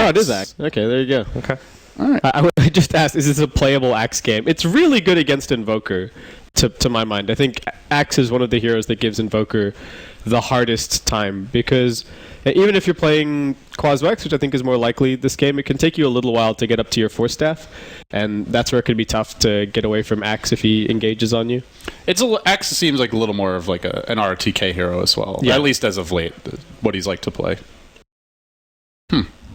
Oh, it is Axe. Okay, there you go. Okay. All right. I just asked, is this a playable Axe game? It's really good against Invoker, to my mind. I think Axe is one of the heroes that gives Invoker the hardest time, because even if you're playing Quas-Wex, which I think is more likely this game, it can take you a little while to get up to your Force Staff, and that's where it can be tough to get away from Axe if he engages on you. Axe seems like a little more of like an RTK hero as well, at least as of late, what he's like to play.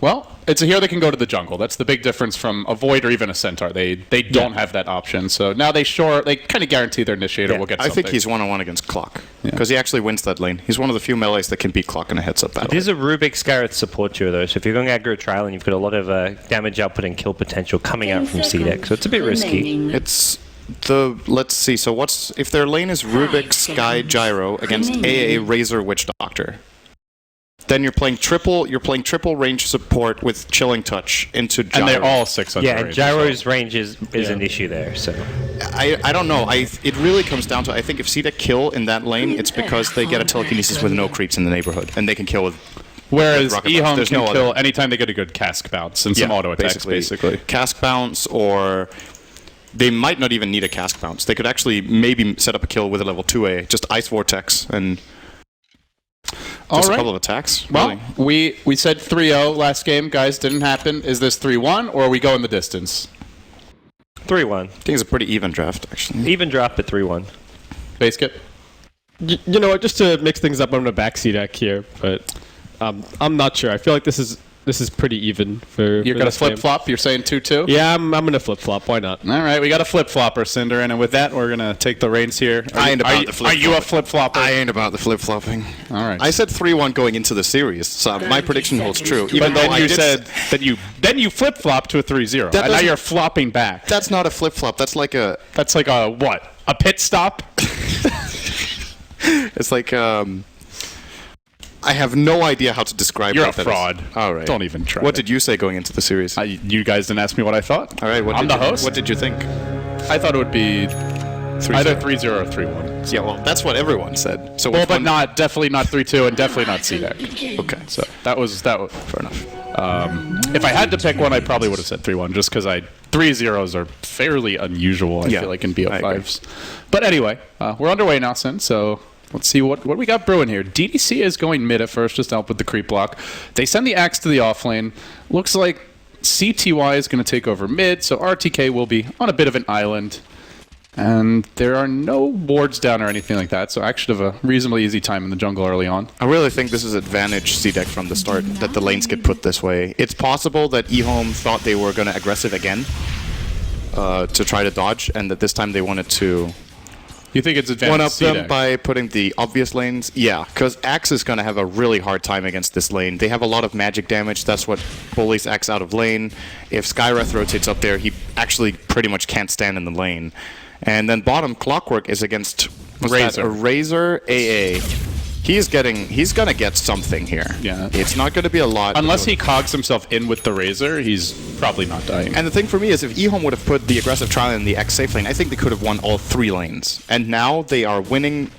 Well, it's a hero that can go to the jungle. That's the big difference from a Void or even a Centaur. They don't have that option. So now they kind of guarantee their initiator will get something. I think he's one-on-one against Clock, because he actually wins that lane. He's one of the few melees that can beat Clock in a heads-up battle. It is a Rubik Scarret support duo, though, so if you're going aggro trial and you've got a lot of damage output and kill potential coming out from CDEC, so it's a bit risky. It's let's see, so if their lane is Rubik, Sky, Gyro against AA, Razor, Witch Doctor, then you're playing triple range support with Chilling Touch into Gyro. And they're all 600 Yeah, and Gyro's range is an issue there. So I don't know. It really comes down to, I think if CDEC kill in that lane, it's because they get a telekinesis with no creeps in the neighborhood, and they can kill with... Whereas EHOME can kill anytime they get a good cask bounce and some auto attacks, basically. Cask bounce, or... They might not even need a cask bounce. They could actually maybe set up a kill with a level 2A, just Ice Vortex and... Just a couple of attacks. Well, we said 3-0 last game. Guys, didn't happen. Is this 3-1, or are we going the distance? 3-1. I think it's a pretty even draft, actually. Even draft at 3-1. Base kit? You know what? Just to mix things up, I'm going to back CDEC here, but I'm not sure. I feel like this is pretty even for... You're going to flip-flop? You're saying 2-2? Yeah, I'm going to flip-flop. Why not? All right, we got a flip-flopper, Cinder, and with that, we're going to take the reins here. Are you a flip-flopper? I ain't about the flip-flopping. All right. I said 3-1 going into the series, so my prediction holds true. Even though you said that you flip-flop to a 3-0, and now you're flopping back. That's not a flip-flop. That's like a what? A pit stop? It's like... I have no idea how to describe You're a fraud. All right. Don't even try. What did you say going into the series? You guys didn't ask me what I thought. All right. I'm the host. What did you think? I thought it would be either 3-0 or 3-1. Yeah, well, that's what everyone said. So but definitely not 3-2 and definitely not CDEC. Okay. So that was fair enough. If I had to pick one, I probably would have said 3-1, just because 3-0s are fairly unusual, I feel like, in BO5s. But anyway, we're underway now, Sin, so... Let's see what we got brewing here. DDC is going mid at first, just to help with the creep block. They send the Axe to the off lane. Looks like CTY is going to take over mid, so RTK will be on a bit of an island. And there are no wards down or anything like that, so I actually have a reasonably easy time in the jungle early on. I really think this is advantage CDEC from the start, that the lanes get put this way. It's possible that EHOME thought they were going to aggressive again to try to dodge, and that this time they wanted to... You think it's advantage one-up CDEC? them by putting the obvious lanes? Yeah, because Axe is going to have a really hard time against this lane. They have a lot of magic damage. That's what bullies Axe out of lane. If Skywrath rotates up there, he actually pretty much can't stand in the lane. And then bottom, Clockwork is against a Razor AA. He's gonna get something here. Yeah. It's not gonna be a lot. Unless he cogs himself in with the Razor, he's probably not dying. And the thing for me is, if EHOME would have put the aggressive trial in the X safe lane, I think they could have won all 3 lanes. And now they are winning,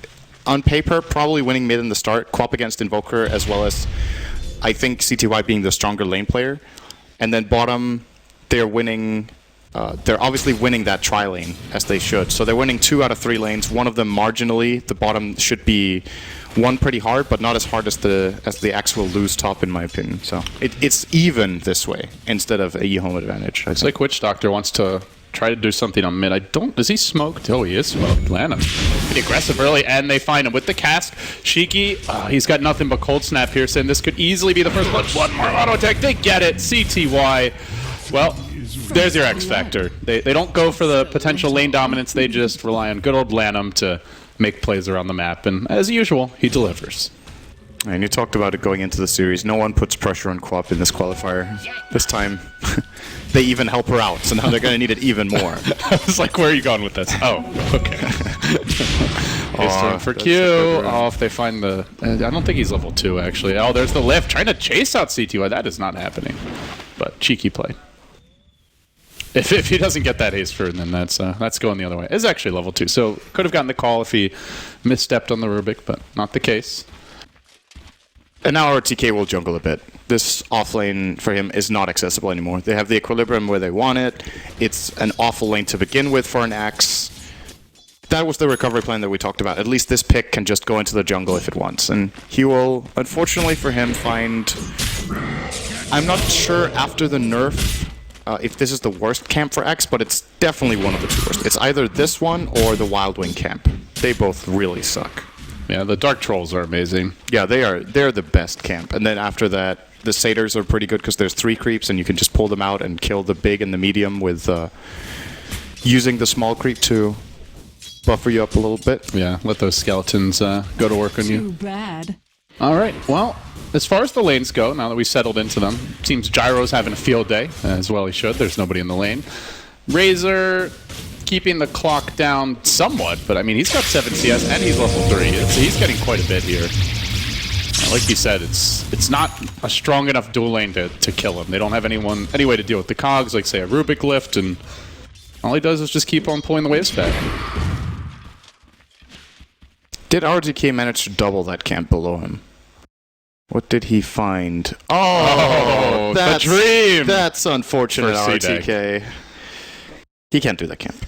on paper, probably winning mid in the start, co-op against Invoker, as well as, I think, CTY being the stronger lane player. And then bottom, they're winning... they're obviously winning that tri lane, as they should. So they're winning 2 out of 3 lanes. One of them marginally. The bottom should be won pretty hard, but not as hard as the Axe will lose top, in my opinion. So it's even this way, instead of a EHOME advantage. It's like Witch Doctor wants to try to do something on mid. Is he smoked? Oh, he is smoked. Land him. Pretty aggressive early, and they find him with the cask. Shiki, he's got nothing but Cold Snap here, so this could easily be the first one. One more auto attack. They get it. CTY. Well, there's your X factor. They don't go for the potential lane dominance. They just rely on good old Lanham to make plays around the map. And as usual, he delivers. And you talked about it going into the series. No one puts pressure on Quap in this qualifier. This time, they even help her out. So now they're going to need it even more. I was like, where are you going with this? Oh, okay. For Q. Oh, if they find the... I don't think he's level 2, actually. Oh, there's the lift. Trying to chase out CTY. That is not happening. But cheeky play. If he doesn't get that haste through, then that's going the other way. It's actually level 2, so could have gotten the call if he misstepped on the Rubik, but not the case. And now RTK will jungle a bit. This offlane for him is not accessible anymore. They have the equilibrium where they want it. It's an awful lane to begin with for an Axe. That was the recovery plan that we talked about. At least this pick can just go into the jungle if it wants. And he will, unfortunately for him, find... I'm not sure after the nerf if this is the worst camp for Axe, but it's definitely one of the two worst. It's either this one or the Wild Wing camp. They both really suck. Yeah, the Dark Trolls are amazing. Yeah, they're the best camp. And then after that, the Satyrs are pretty good because there's 3 creeps and you can just pull them out and kill the big and the medium with using the small creep to buffer you up a little bit. Yeah, let those skeletons go to work on you. Too bad. All right, well, as far as the lanes go, now that we settled into them, seems Gyro's having a field day, as well he should. There's nobody in the lane. Razor keeping the clock down somewhat, but I mean, he's got 7 CS and he's level 3. He's getting quite a bit here. Like you said, it's not a strong enough dual lane to kill him. They don't have any way to deal with the cogs, like say a Rubik lift, and all he does is just keep on pulling the waves back. Did RTK manage to double that camp below him? What did he find? Oh, the dream! That's unfortunate, For RTK. He can't do that camp.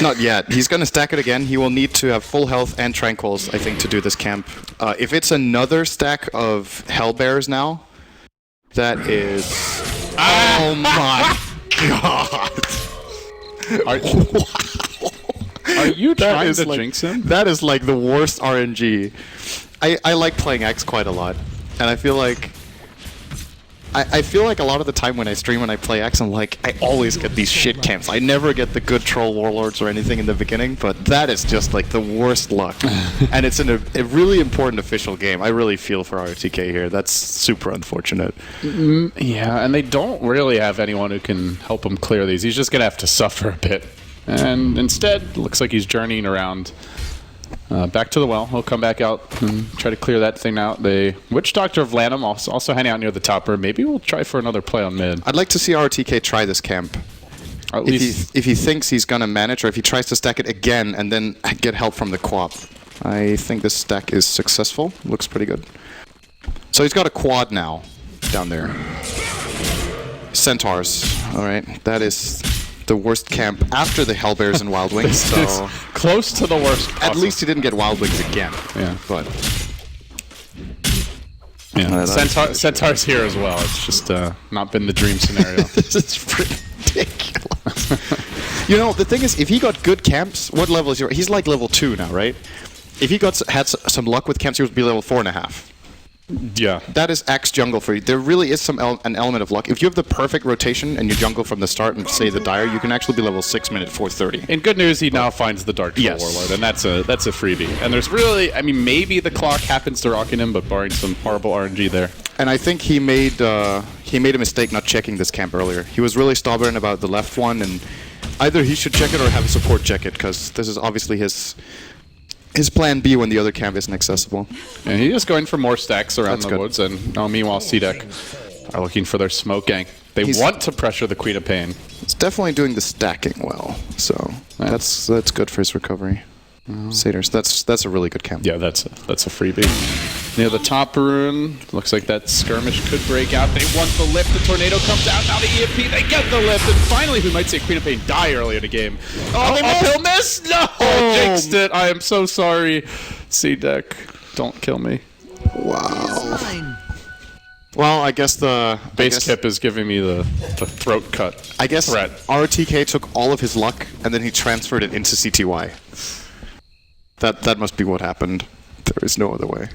Not yet. He's going to stack it again. He will need to have full health and tranquils, I think, to do this camp. If it's another stack of Hellbears now, that is... Oh my god! Are you trying is to like, jinx him? That is like the worst RNG. I like playing X quite a lot, and I feel like I feel like a lot of the time when I stream and I play X, I'm like, I always get these shit camps. I never get the good troll warlords or anything in the beginning, but that is just like the worst luck. And it's in a really important official game. I really feel for RTK here. That's super unfortunate. Yeah, and they don't really have anyone who can help him clear these. He's just going to have to suffer a bit. And instead, looks like he's journeying around back to the well. He'll come back out and try to clear that thing out. The Witch Doctor of Lanham also hanging out near the topper. Maybe we'll try for another play on mid. I'd like to see RTK try this camp. If he thinks he's going to manage, or if he tries to stack it again and then get help from the quad. I think this stack is successful. Looks pretty good. So he's got a quad now down there. Centaurs. All right. That is the worst camp after the Hellbears and Wild Wings. So close to the worst possible. At least he didn't get Wild Wings again. Yeah. But yeah. Centaur's here as well. It's just not been the dream scenario. This is ridiculous. You know, the thing is, if he got good camps, what level is he? He's like level 2 now, right? If he had some luck with camps, he would be level 4.5. Yeah. That is Axe jungle for you. There really is an element of luck. If you have the perfect rotation and you jungle from the start and say the Dire, you can actually be level 6 minute 430. In good news, he now finds the Dark Troll Yes. Warlord, and that's a freebie. And there's really, I mean, maybe the clock happens to rock in him, but barring some horrible RNG there. And I think he made a mistake not checking this camp earlier. He was really stubborn about the left one, and either he should check it or have a support check it, because this is obviously his plan B when the other camp isn't accessible. And he is going for more stacks around That's the good. woods, and meanwhile, CDEC are looking for their smoke gang. They want to pressure the Queen of Pain. It's definitely doing the stacking well, so that's good for his recovery. Satyrs, that's a really good camp. Yeah, that's a freebie. Near the top rune, looks like that skirmish could break out. They want the lift, the tornado comes out, now the EMP, they get the lift, and finally we might see a Queen of Pain die early in the game. Oh, uphill miss! No! Jinxed it! I am so sorry. CDEC, don't kill me. Wow. Well, I guess the Base Kip is giving me the throat cut. I guess threat. RTK took all of his luck and then he transferred it into CTY. That must be what happened. There is no other way.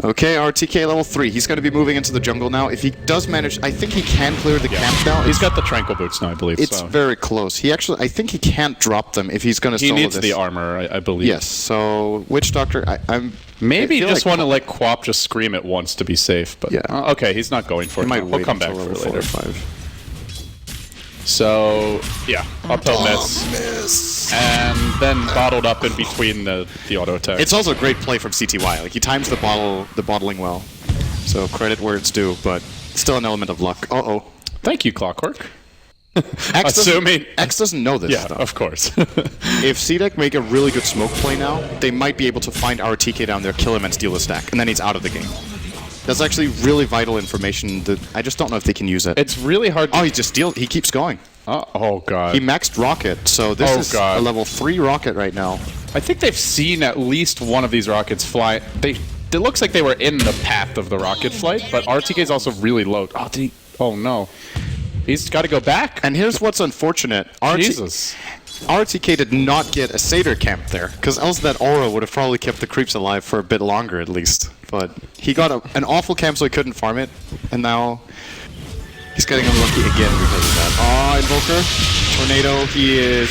Okay, RTK level 3. He's going to be moving into the jungle now. If he does manage, I think he can clear the camp now. He's got the tranquil boots now, I believe. It's very close. I think he can't drop them if he's going to solo this. He needs the armor, I believe. Yes, so Witch Doctor, Maybe you just like want to let Quap just scream it once to be safe. But yeah. Okay, he's not going for it. He'll come back for it later. 4 or 5. So, yeah, uphill miss. And then bottled up in between the auto attack. It's also a great play from CTY. Like, he times the bottling well. So credit where it's due, but still an element of luck. Uh-oh. Thank you, Clockwork. Assuming X doesn't know this. Yeah, though. of course. If CDEC make a really good smoke play now, they might be able to find RTK down there, kill him, and steal the stack, and then he's out of the game. That's actually really vital information that I just don't know if they can use it. It's really hard to... Oh, he keeps going. Oh, God. He maxed rocket, so this is a level 3 rocket right now. I think they've seen at least one of these rockets fly. It looks like they were in the path of the rocket flight, but RTK is also really low. Oh, no. He's got to go back. And here's what's unfortunate. Jesus. RTK did not get a Satyr camp there, because else that aura would have probably kept the creeps alive for a bit longer at least. But he got an awful camp so he couldn't farm it, and now he's getting unlucky again because of that. Oh, Invoker. Tornado, he is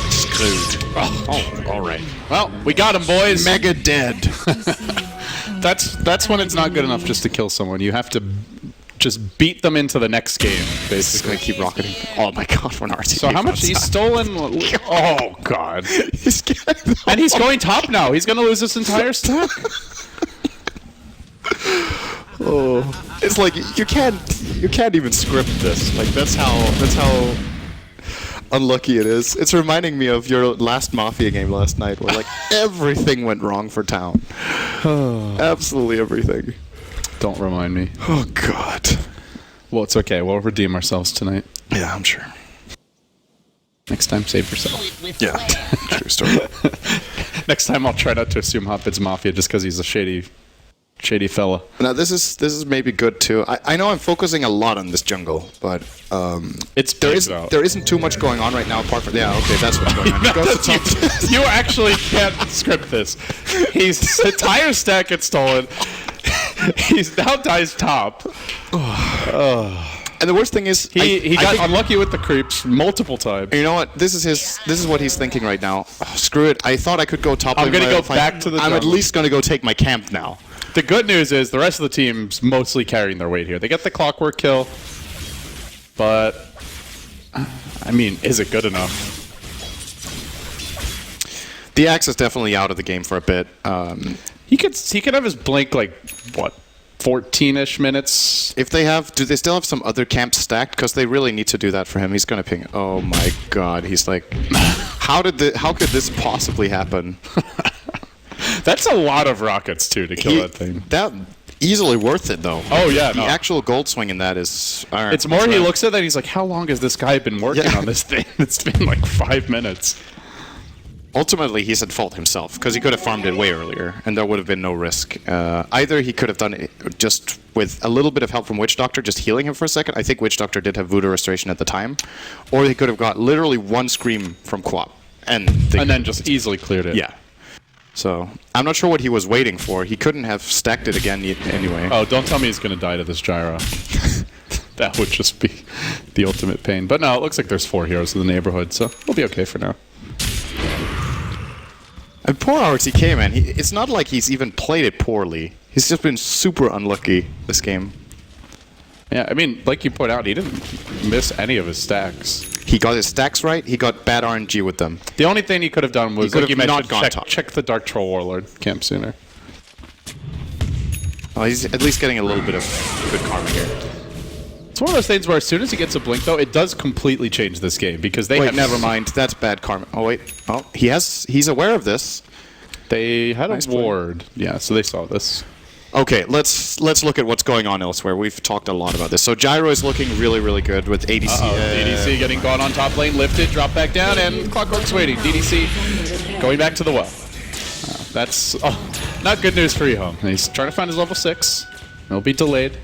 screwed. Oh, alright. Well, we got him, boys. Mega dead. That's when it's not good enough just to kill someone. You have to just beat them into the next game, basically. Keep rocketing. Oh my god, when RTK. So how much he's stolen? Oh god. And he's going top now. He's gonna lose this entire stack. Oh, it's like you can't even script this. Like that's how unlucky it is. It's reminding me of your last Mafia game last night, where like everything went wrong for Town. Absolutely everything. Don't remind me. Oh god. Well, it's okay. We'll redeem ourselves tonight. Yeah, I'm sure. Next time, save yourself. Yeah, true story. Next time, I'll try not to assume Hotbit's Mafia just because he's a shady fella. Now this is maybe good too. I know I'm focusing a lot on this jungle, but there isn't too much going on right now apart from that's what's going on. You actually can't script this. His entire stack gets stolen. He's now dies top. And the worst thing is he got unlucky with the creeps multiple times. You know what? This is what he's thinking right now. Oh, screw it. I thought I could go top. I'm gonna go back to the jungle. I'm at least gonna go take my camp now. The good news is the rest of the team's mostly carrying their weight here. They get the clockwork kill, but I mean, is it good enough? The Axe is definitely out of the game for a bit. He could have his blink like what, 14-ish minutes. If they have, do they still have some other camps stacked? Because they really need to do that for him. He's gonna ping. Oh my god, he's like, how could this possibly happen? That's a lot of rockets too to kill that thing. That easily worth it though. Oh yeah, the actual gold swing in that is. It's more he looks at that, he's like, how long has this guy been working on this thing? It's been like 5 minutes. Ultimately, he's at fault himself, because he could have farmed it way earlier, and there would have been no risk. Either he could have done it just with a little bit of help from Witch Doctor, just healing him for a second. I think Witch Doctor did have Voodoo Restoration at the time. Or he could have got literally one Scream from Quap. And then just easily cleared it. Yeah. So, I'm not sure what he was waiting for. He couldn't have stacked it again anyway. Oh, don't tell me he's going to die to this Gyro. That would just be the ultimate pain. But no, it looks like there's 4 heroes in the neighborhood, so we'll be okay for now. And poor RTK, man. It's not like he's even played it poorly. He's just been super unlucky this game. Yeah, I mean, like you point out, he didn't miss any of his stacks. He got his stacks right. He got bad RNG with them. The only thing he could have done was, like you mentioned, top. check the Dark Troll Warlord camp sooner. Well, he's at least getting a little bit of good karma here. It's one of those things where as soon as he gets a blink, though, it does completely change this game because they have never mind. That's bad karma. Oh wait. Oh, he's aware of this. They had a ward. Yeah, so they saw this. Okay, let's look at what's going on elsewhere. We've talked a lot about this. So Gyro is looking really, really good with ADC. DDC getting gone on top lane, lifted, drop back down, and Clockwork's waiting. DDC going back to the well. That's not good news for EHOME. He's trying to find his level 6. It'll be delayed.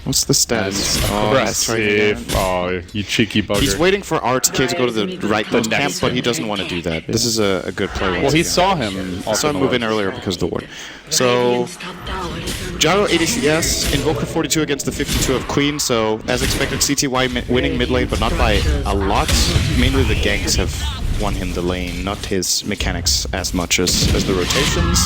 What's the status? Aggressive. Oh, you cheeky bugger. He's waiting for RTK to go to the right camp, but he doesn't want to do that. This is a good play. Well, he saw him. Saw him move in earlier because of the ward. So, Gyro ADCS, Invoker 42 against the 52 of Queen. So, as expected, CTY winning mid lane, but not by a lot. Mainly the ganks have won him the lane, not his mechanics as much as the rotations.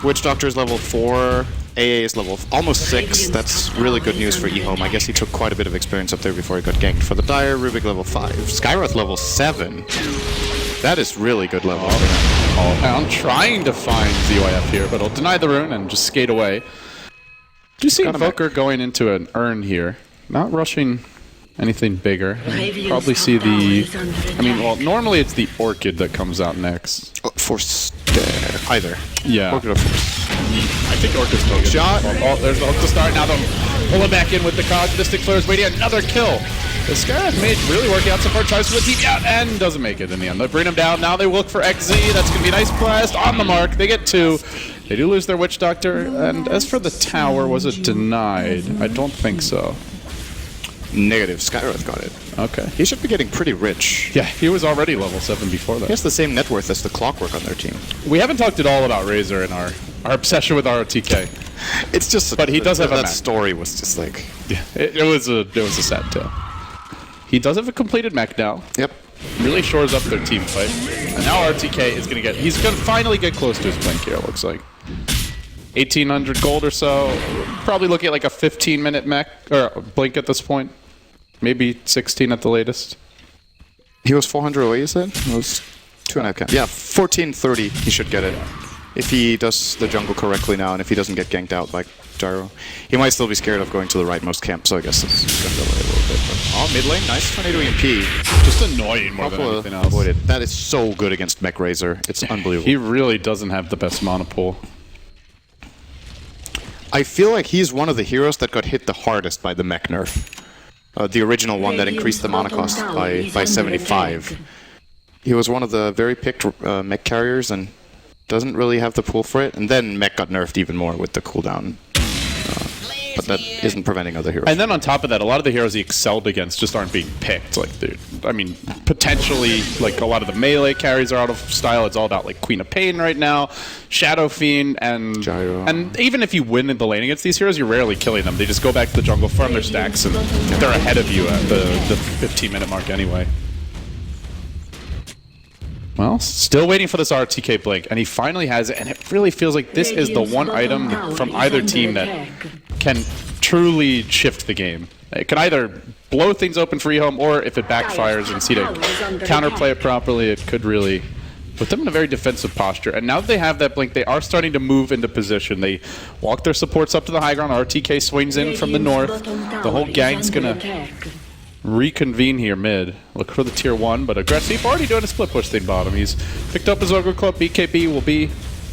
Witch Doctor is level 4. AA is level almost 6. That's really good news for EHOME. I guess he took quite a bit of experience up there before he got ganked. For the Dire, Rubik level 5. Skyroth level 7. That is really good level. I'm trying to find ZYF here, but I'll deny the rune and just skate away. Do you see Invoker going into an urn here? Not rushing anything bigger. Probably see the... I mean, well, normally it's the Orchid that comes out next. Force... either. Yeah. Orchid or Force. I think Orca's still good. Shot. Oh, there's the hook to start. Now they'll pull it back in with the cog. Mystic Flare's waiting. Another kill. The Scarab made really working out so far. Tries to TP out and doesn't make it in the end. They bring him down. Now they look for XZ. That's going to be a nice blast on the mark. They get 2. They do lose their Witch Doctor. And as for the tower, was it denied? I don't think so. Negative. Skywrath got it. Okay. He should be getting pretty rich. Yeah, he was already level 7 before that. He has the same net worth as the Clockwork on their team. We haven't talked at all about Razor and our obsession with ROTK. It's just, but he does have a that Mac. story was just like, Yeah, it was a sad tale. He does have a completed mech now. yep. Really shores up their team fight. And now RTK is gonna finally get close to his blink here. It looks like 1,800 gold or so. Probably looking at like a 15-minute mech or blink at this point. Maybe 16 at the latest. He was 400 away, you said? It was 2.5k. Yeah, 1430. He should get it if he does the jungle correctly now, and if he doesn't get ganked out by Gyro. He might still be scared of going to the rightmost camp, so I guess it's going to delay a little bit. But, oh, mid lane, nice tornado EMP. Just annoying more than anything else. Avoided. That is so good against Mech Razor. It's unbelievable. He really doesn't have the best mana pool. I feel like he's one of the heroes that got hit the hardest by the mech nerf. The original one that increased the mana cost by 75. He was one of the very picked mech carriers and doesn't really have the pool for it. And then mech got nerfed even more with the cooldown. But that isn't preventing other heroes. And then on top of that, a lot of the heroes he excelled against just aren't being picked. Like, dude, I mean, potentially, like, a lot of the melee carries are out of style. It's all about, like, Queen of Pain right now, Shadow Fiend, and Gyro. And even if you win in the lane against these heroes, you're rarely killing them. They just go back to the jungle, farm their stacks, and they're ahead of you at the 15-minute mark anyway. Well, still waiting for this RTK blink, and he finally has it, and it really feels like this is the one item from either team that can truly shift the game. It can either blow things open for EHOME, or if it backfires and CDEC counterplay it properly, it could really put them in a very defensive posture. And now that they have that blink, they are starting to move into position. They walk their supports up to the high ground. RTK swings in from the north. The whole gang's going to reconvene here mid. Look for the tier 1, but aggressive. Already doing a split push thing bottom. He's picked up his Ogre Club. BKB will be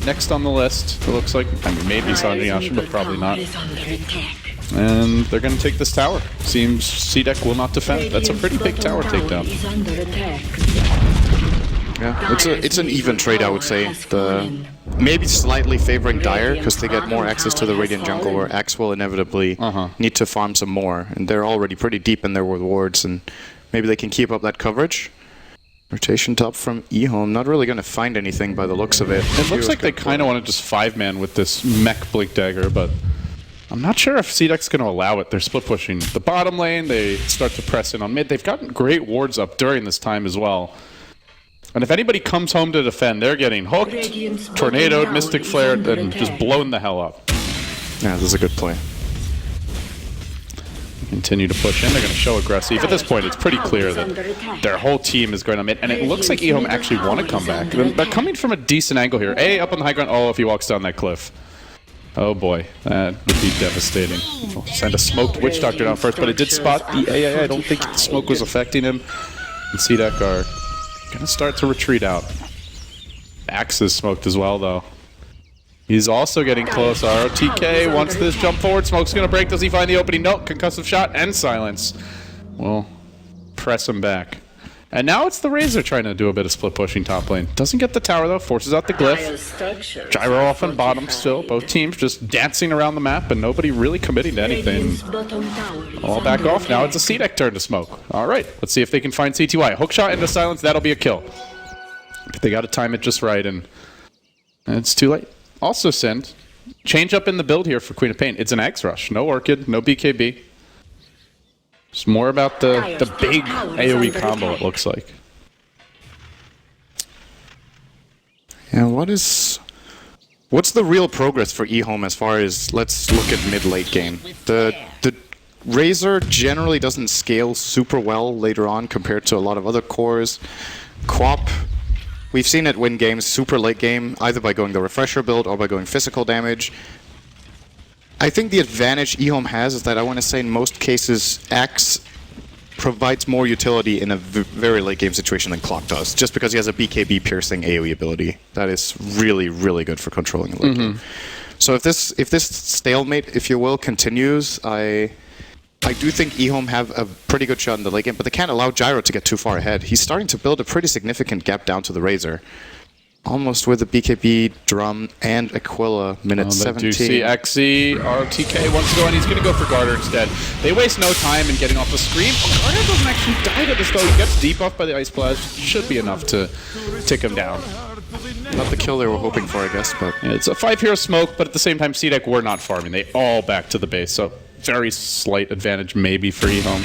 next on the list. It looks like. I mean, maybe Sanjayasha, but probably not. And they're going to take this tower. Seems CDEC will not defend. That's a pretty big tower takedown. Yeah, it's an even trade, I would say. Maybe slightly favoring Dire, because they get more access to the Radiant jungle, where Axe will inevitably need to farm some more. And they're already pretty deep in their wards, and maybe they can keep up that coverage. Rotation top from EHOME, not really going to find anything by the looks of it. It looks like they kind of want to just 5-man with this mech Blink Dagger, but I'm not sure if CDEC's going to allow it. They're split pushing the bottom lane, they start to press in on mid. They've gotten great wards up during this time as well. And if anybody comes home to defend, they're getting hooked, tornadoed, mystic flared, and just blown the hell up. Yeah, this is a good play. Continue to push in. They're going to show aggressive. At this point, it's pretty clear that their whole team is going to mid. And it looks like EHOME actually want to come back. They're coming from a decent angle here. A, up on the high ground. Oh, if he walks down that cliff. Oh boy, that would be devastating. We'll send a smoked Witch Doctor down first, but it did spot the AI. I don't think the smoke was affecting him. And CDEC are going to start to retreat out. Axe is smoked as well, though. He's also getting close. ROTK wants this jump forward. Smoke's going to break. Does he find the opening? No. Concussive shot and silence. Well, press him back. And now it's the Razor trying to do a bit of split pushing top lane. Doesn't get the tower, though. Forces out the glyph. Gyro off on bottom still. Both teams just dancing around the map and nobody really committing to anything. All back off. Now it's a CDEC turn to smoke. All right. Let's see if they can find CTY. Hook shot into silence. That'll be a kill. But they got to time it just right, and it's too late. Also send. Change up in the build here for Queen of Pain. It's an Axe Rush. No Orchid, no BKB. It's more about the big AoE combo, it looks like. Yeah, what's the real progress for EHOME as far as, let's look at mid-late game? The Razor generally doesn't scale super well later on compared to a lot of other cores. Quap, we've seen it win games super late game, either by going the refresher build or by going physical damage. I think the advantage EHOME has is that I want to say in most cases Axe provides more utility in a very late game situation than Clock does, just because he has a BKB piercing AoE ability. That is really, really good for controlling a late game. So if this stalemate, if you will, continues, I do think EHOME have a pretty good shot in the late game, but they can't allow Gyro to get too far ahead. He's starting to build a pretty significant gap down to the Razor. Almost with the BKB, Drum, and Aquila, minute 17. Do you see XE, RTK wants to go, and he's going to go for Garter instead. They waste no time in getting off the screen. Oh, Garter doesn't actually die to this, though. He gets debuffed by the Ice Blast. Should be enough to tick him down. Not the kill they were hoping for, I guess, but... Yeah, it's a 5-hero smoke, but at the same time, CDEC were not farming. They all back to the base, so very slight advantage maybe for EHOME.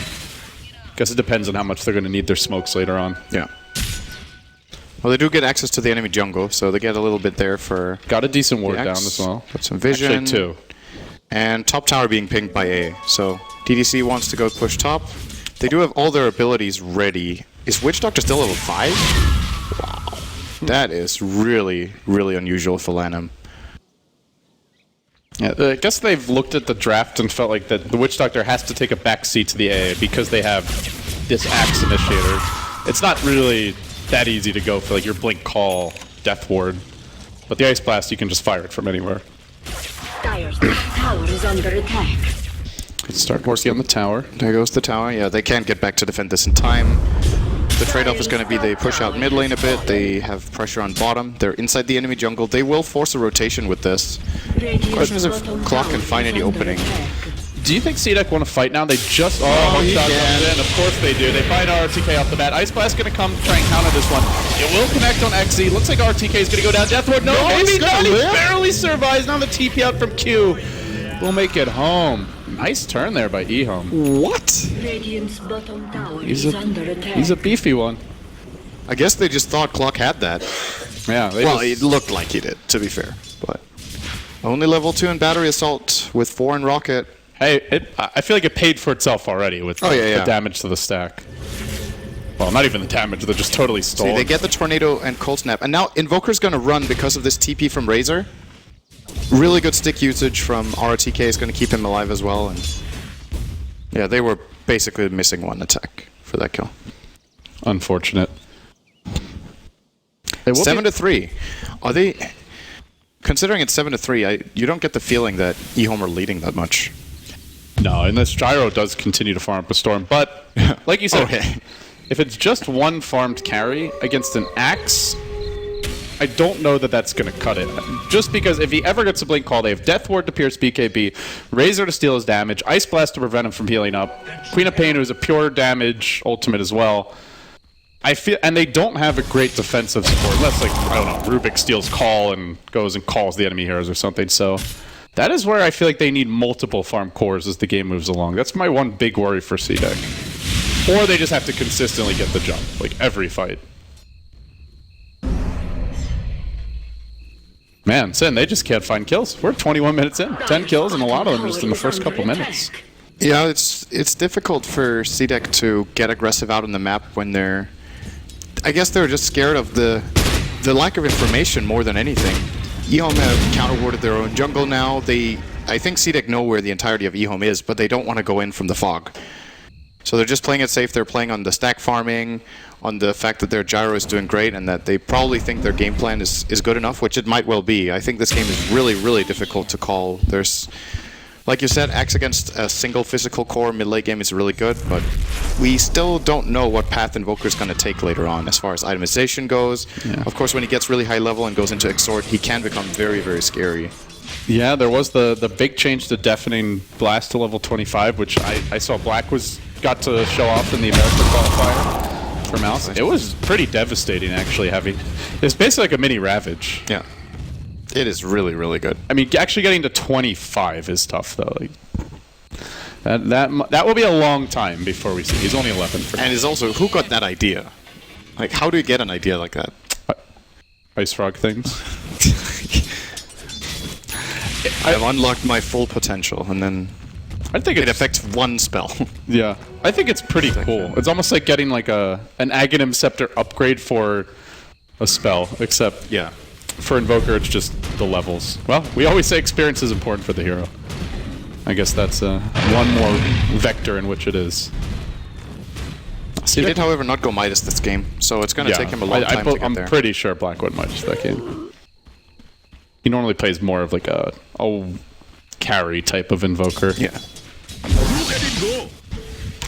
Guess it depends on how much they're going to need their smokes later on. Yeah. Well, they do get access to the enemy jungle, so they get a little bit there for... Got a decent ward down as well. Got some vision. Actually, 2. And top tower being pinged by A. So DDC wants to go push top. They do have all their abilities ready. Is Witch Doctor still level 5? Wow. That is really, really unusual for Lanham. Yeah, I guess they've looked at the draft and felt like that the Witch Doctor has to take a back seat to the AA because they have this Axe Initiator. It's not really that easy to go for like your Blink Call Death Ward, but the Ice Blast you can just fire it from anywhere. Dire's tower is under attack. Let's start working on the tower. There goes the tower. Yeah, they can't get back to defend this in time. The trade-off is going to be they push out mid lane a bit. They have pressure on bottom. They're inside the enemy jungle. They will force a rotation with this. Question is if Clock can find any opening. Do you think CDEC want to fight now? They just... Oh, one shot comes in. Of course they do. They find RTK off the bat. Ice Blast going to come try and counter this one. It will connect on XZ. Looks like RTK is going to go down. Death Ward. No, maybe not. He barely survives. Now the TP out from Q. We'll make it home. Nice turn there by EHOME. What? Radiant's bottom tower is under attack. He's a beefy one. I guess they just thought Clock had that. Yeah. Well, it looked like he did, to be fair. But only level 2 in Battery Assault with 4 in Rocket. Hey, I feel like it paid for itself already with the damage to the stack. Well, not even the damage, they're just totally stolen. See, they get the Tornado and Cold Snap. And now Invoker's going to run because of this TP from Razor. Really good stick usage from RTK is going to keep him alive as well. And yeah, they were basically missing one attack for that kill. Unfortunate. 7-3. Are they... Considering it's 7-3, you don't get the feeling that EHOME are leading that much. No, and this Gyro does continue to farm up a Storm, but like you said, if it's just one farmed carry against an Axe, I don't know that that's going to cut it. Just because if he ever gets a Blink Call, they have Death Ward to pierce BKB, Razor to steal his damage, Ice Blast to prevent him from healing up, Queen of Pain, who's a pure damage ultimate as well. I feel, and they don't have a great defensive support, unless, like, I don't know, Rubik steals Call and goes and calls the enemy heroes or something, so that is where I feel like they need multiple farm cores as the game moves along. That's my one big worry for CDEC. Or they just have to consistently get the jump, like, every fight. Man, Sin, they just can't find kills. We're 21 minutes in. 10 kills, and a lot of them just in the first couple minutes. Yeah, it's difficult for CDEC to get aggressive out on the map when they're... I guess they're just scared of the lack of information more than anything. EHOME have counter-warded their own jungle now. I think CDEC know where the entirety of EHOME is, but they don't want to go in from the fog. So they're just playing it safe. They're playing on the stack farming, on the fact that their Gyro is doing great, and that they probably think their game plan is good enough, which it might well be. I think this game is really, really difficult to call. There's... Like you said, Axe against a single physical core mid-late game is really good, but we still don't know what path Invoker's going to take later on as far as itemization goes. Yeah. Of course, when he gets really high level and goes into Exort, he can become very, very scary. Yeah, there was the big change to Deafening Blast to level 25, which I saw Black got to show off in the American qualifier for Mouse. It was pretty devastating, actually, having... It's basically like a mini Ravage. Yeah. It is really, really good. I mean, actually getting to 25 is tough, though. Like, that will be a long time before we see. He's only 11. And is also, who got that idea? Like, how do you get an idea like that? Ice Frog things. I've unlocked my full potential, and then I think it affects one spell. Yeah, I think it's pretty cool. It's almost like getting like an Aghanim Scepter upgrade for a spell, except for Invoker, it's just the levels. Well, we always say experience is important for the hero. I guess that's one more vector in which it is. He did, however, not go Midas this game, so it's going to take him a long time to get there. I'm pretty sure Black went Midas that game. He normally plays more of like a carry type of invoker. Yeah.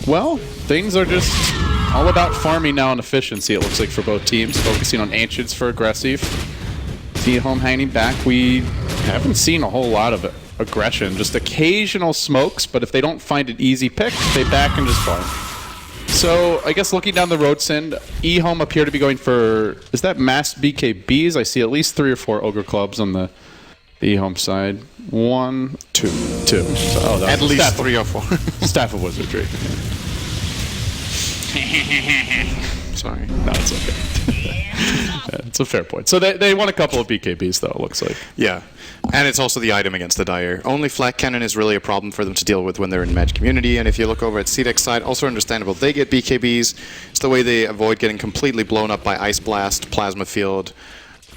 Well, things are just all about farming now and efficiency, it looks like, for both teams. Focusing on Ancients for aggressive. EHOME hanging back. We haven't seen a whole lot of aggression. Just occasional smokes, but if they don't find an easy pick, they back and just farm. So, I guess looking down the road, Sind, EHOME appear to be going for... Is that mass BKBs? I see at least 3 or 4 Ogre Clubs on the EHOME side. 1, 2. So, At least 3 or 4. Staff of Wizardry. Sorry. No, it's okay. Yeah, it's a fair point. So they won a couple of BKBs, though, it looks like. Yeah. And it's also the item against the Dire. Only Flak Cannon is really a problem for them to deal with when they're in Magic Community, and if you look over at CDEC side, also understandable. They get BKBs. It's the way they avoid getting completely blown up by Ice Blast, Plasma Field,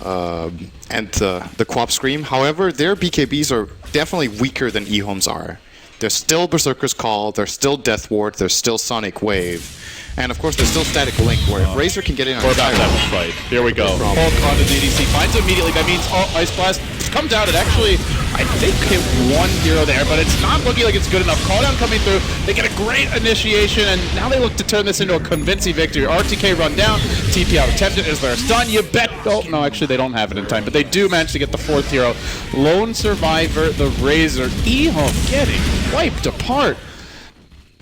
and the Quap Scream. However, their BKBs are definitely weaker than EHOME's are. There's still Berserker's Call, there's still Death Ward, there's still Sonic Wave. And of course, there's still Static Link, where if Razor can get in on We're about to have a fight. Here we go. Full con to DDC. Finds it immediately. That means Ice Blast comes out. It actually, I think, hit one hero there, but it's not looking like it's good enough. Call down coming through. They get a great initiation, and now they look to turn this into a convincing victory. RTK run down. TP out attempted. Is there a stun? You bet. Oh, no, actually, they don't have it in time, but they do manage to get the 4th hero. Lone Survivor, the Razor. EHOME getting wiped apart.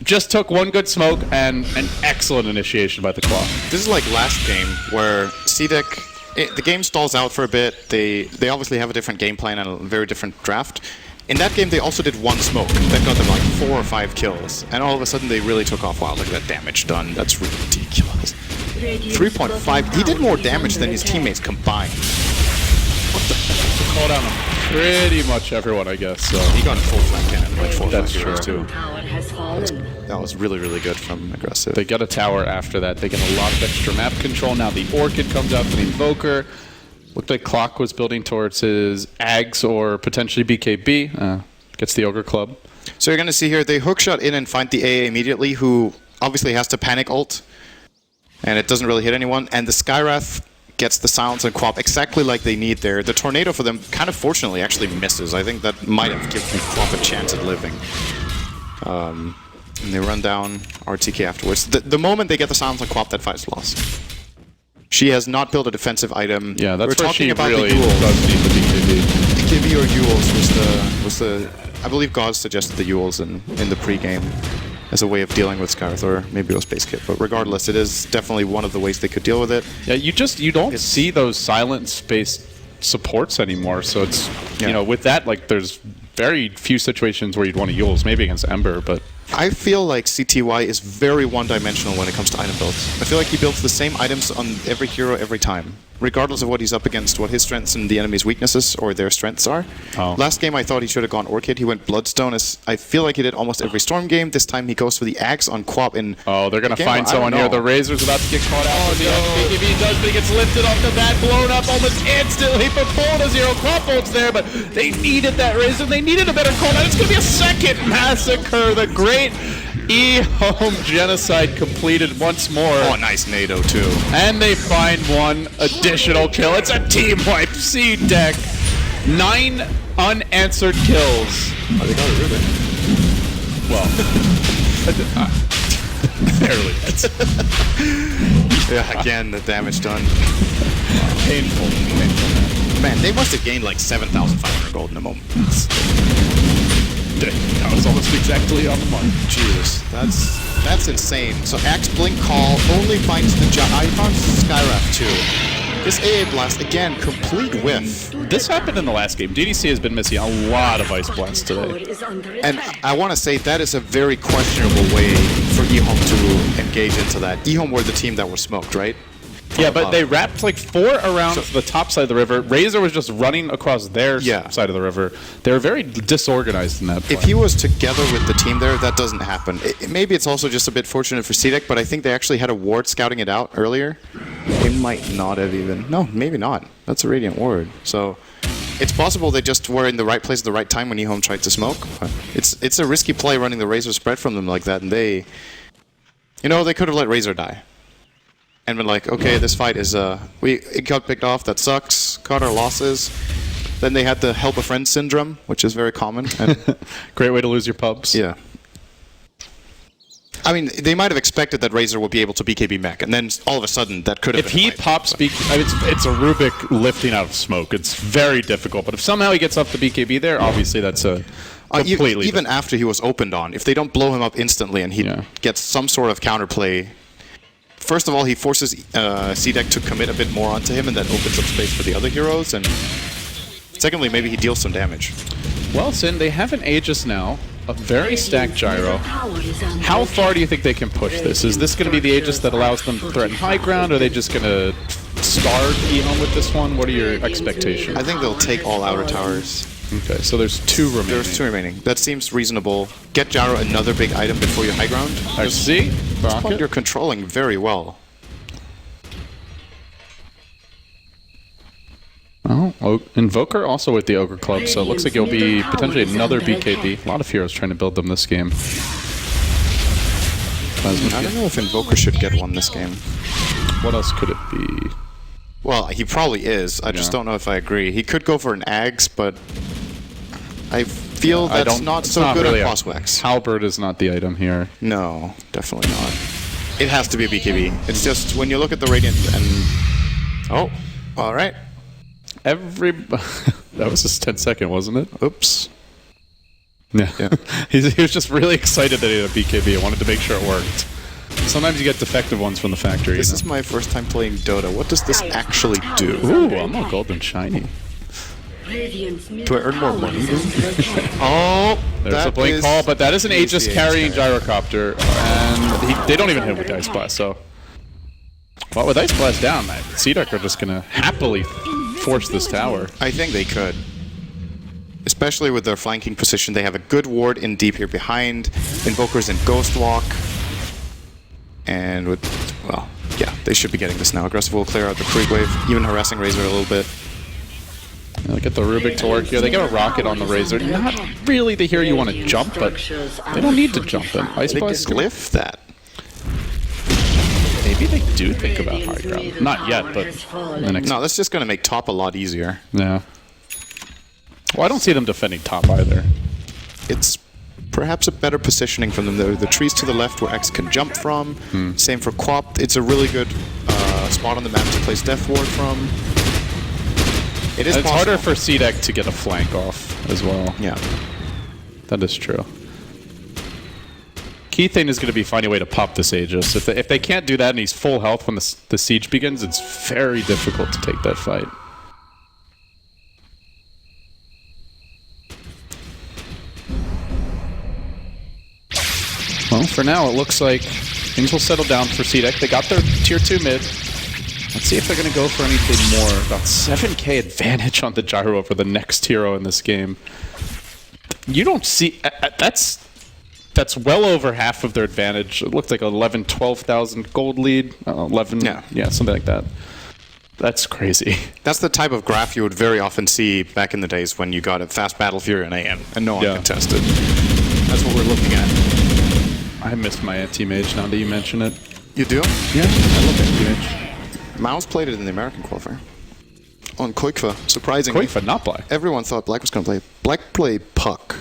Just took one good smoke and an excellent initiation by the Claw. This is like last game, where CDEC, the game stalls out for a bit. They obviously have a different game plan and a very different draft. In that game, they also did one smoke that got them like 4 or 5 kills. And all of a sudden, they really took off. Wow, look at that damage done. That's ridiculous. 3.5. He did more damage than his teammates combined. What the heck? Call down on pretty much everyone, I guess. So. He got a full flank cannon, like 4 That's heroes true. too. Tower has fallen. That was really, really good from Aggressive. They get a tower after that. They get a lot of extra map control. Now the Orchid comes out for the Invoker. Looked like Clock was building towards his Ags or potentially BKB. Gets the Ogre Club. So you're going to see here, they hookshot in and find the AA immediately, who obviously has to panic ult. And it doesn't really hit anyone. And the Skywrath gets the silence and Quap exactly like they need there. The Tornado for them, kind of fortunately, actually misses. I think that might have given Quap a chance at living. And they run down RTK afterwards. The moment they get the silence on Quap, that fight's lost. She has not built a defensive item. Yeah, that's We're where talking she about really the Yules. does need the BKB. BKB or Yules was the I believe God suggested the Yules in the pre-game as a way of dealing with Scarth, or maybe it was Base Kit. But regardless, it is definitely one of the ways they could deal with it. Yeah, you don't see those silent space supports anymore. So it's you know, with that, like, there's very few situations where you'd want to Yules, maybe against Ember, but I feel like CTY is very one-dimensional when it comes to item builds. I feel like he builds the same items on every hero every time, regardless of what he's up against, what his strengths and the enemy's weaknesses or their strengths are. Oh. Last game I thought he should have gone Orchid. He went Bloodstone. I feel like he did almost every Storm game. This time he goes for the Axe on Quap. And oh, they're going to find I someone don't here. know. The Razor's about to get caught out. BKB does, but he gets lifted off the bat, blown up almost instantly. But full to 0. Quap ult's there, but they needed that Razor. They needed a better call. Now it's going to be a second massacre. The great EHOME genocide completed once more. Oh, nice NATO too. And they find one additional kill. It's a team wipe. CDEC. 9 unanswered kills. Oh, they got it really. Well, barely. Yeah, again, the damage done. Painful. Man, they must have gained like 7,500 gold in a moment. That was almost exactly on the mark. Jesus, that's insane. So Axe Blink Call only finds the I found Skywrath too. This AA Blast, again, complete whiff. This happened in the last game. DDC has been missing a lot of Ice Blasts Tower today. is under And attack. I want to say that is a very questionable way for EHOME to engage into that. EHOME were the team that were smoked, right? Yeah, but they wrapped like 4 around the top side of the river. Razor was just running across their side of the river. They were very disorganized in that play. If he was together with the team there, that doesn't happen. Maybe it's also just a bit fortunate for CDEC, but I think they actually had a ward scouting it out earlier. They might not have even. No, maybe not. That's a Radiant Ward. So it's possible they just were in the right place at the right time when EHOME tried to smoke. But it's a risky play running the Razor spread from them like that, and they could have let Razor die. And been like, okay, this fight is, it got picked off, that sucks, cut our losses. Then they had the help a friend syndrome, which is very common. And Great way to lose your pubs. yeah. I mean, they might have expected that Razor would be able to BKB mech, and then all of a sudden that could have If been he a fight. pops, I mean, it's a Rubik lifting out of smoke. It's very difficult. But if somehow he gets up to BKB there, obviously that's a completely even after he was opened on, if they don't blow him up instantly and he gets some sort of counterplay, first of all, he forces CDEC to commit a bit more onto him, and that opens up space for the other heroes, and secondly, maybe he deals some damage. Well, Sin, they have an Aegis now, a very stacked gyro. How far do you think they can push this? Is this going to be the Aegis that allows them to threaten high ground, or are they just going to starve EHOME with this one? What are your expectations? I think they'll take all outer towers. Okay, so there's 2 remaining. There's 2 remaining. That seems reasonable. Get Gyro another big item before you high ground. I see. Rocket. You're controlling very well. Oh, Invoker also with the Ogre Club, so it looks like it'll be potentially another BKB. A lot of heroes trying to build them this game. I don't know if Invoker should get one this game. What else could it be? Well, he probably is. I just don't know if I agree. He could go for an Axe, but I feel that's not so good really at Crosswax. Halberd is not the item here. No, definitely not. It has to be a BKB. It's just when you look at the Radiant and... Oh, all right. That was just 10-second, wasn't it? Oops. Yeah. Yeah. He was just really excited that he had a BKB. I wanted to make sure it worked. Sometimes you get defective ones from the factory. This is my first time playing Dota. What does this actually do? Ooh, I'm all golden shiny. Do I earn more money? Oh, There's a blink call, but that is an Aegis carrying Gyrocopter, and they don't even hit him with Ice Blast, so... Well, with Ice Blast down, CDEC are just going to happily force this tower. I think they could. Especially with their flanking position. They have a good ward in deep here behind. Invokers in Ghost Walk. And with, well, yeah, they should be getting this now. Aggressive will clear out the creep wave, even harassing Razor a little bit. Yeah, they get the Rubik to work here. They get a rocket on the Razor. Not really the hero you want to jump, but they don't need to jump them. Ice They Blast. glyph that. Maybe they do think about high ground. Not yet, but the next. No, that's just going to make top a lot easier. Yeah. Well, I don't see them defending top either. It's perhaps a better positioning from them. The trees to the left where X can jump from. Same for Quap. It's a really good spot on the map to place Death Ward from. It is It's possible. harder for CDEC to get a flank off as well. Yeah. That is true. Key thing is going to be finding a way to pop this Aegis. If they can't do that and he's full health when the siege begins, it's very difficult to take that fight. Well, for now, it looks like things will settle down for CDEC. They got their tier 2 mid. Let's see if they're going to go for anything more. About 7k advantage on the gyro over the next hero in this game. You don't see... That's well over half of their advantage. It looked like 11, 12,000 gold lead. 11, yeah, something like that. That's crazy. That's the type of graph you would very often see back in the days when you got a fast Battle Fury and AM, and no one contested. That's what we're looking at. I missed my anti-mage now that you mention it. You do? Yeah, I love anti-mage. Mouse played it in the American qualifier. On Qualifier, surprisingly. Qualifier, not Black. Everyone thought Black was going to play. Black played Puck.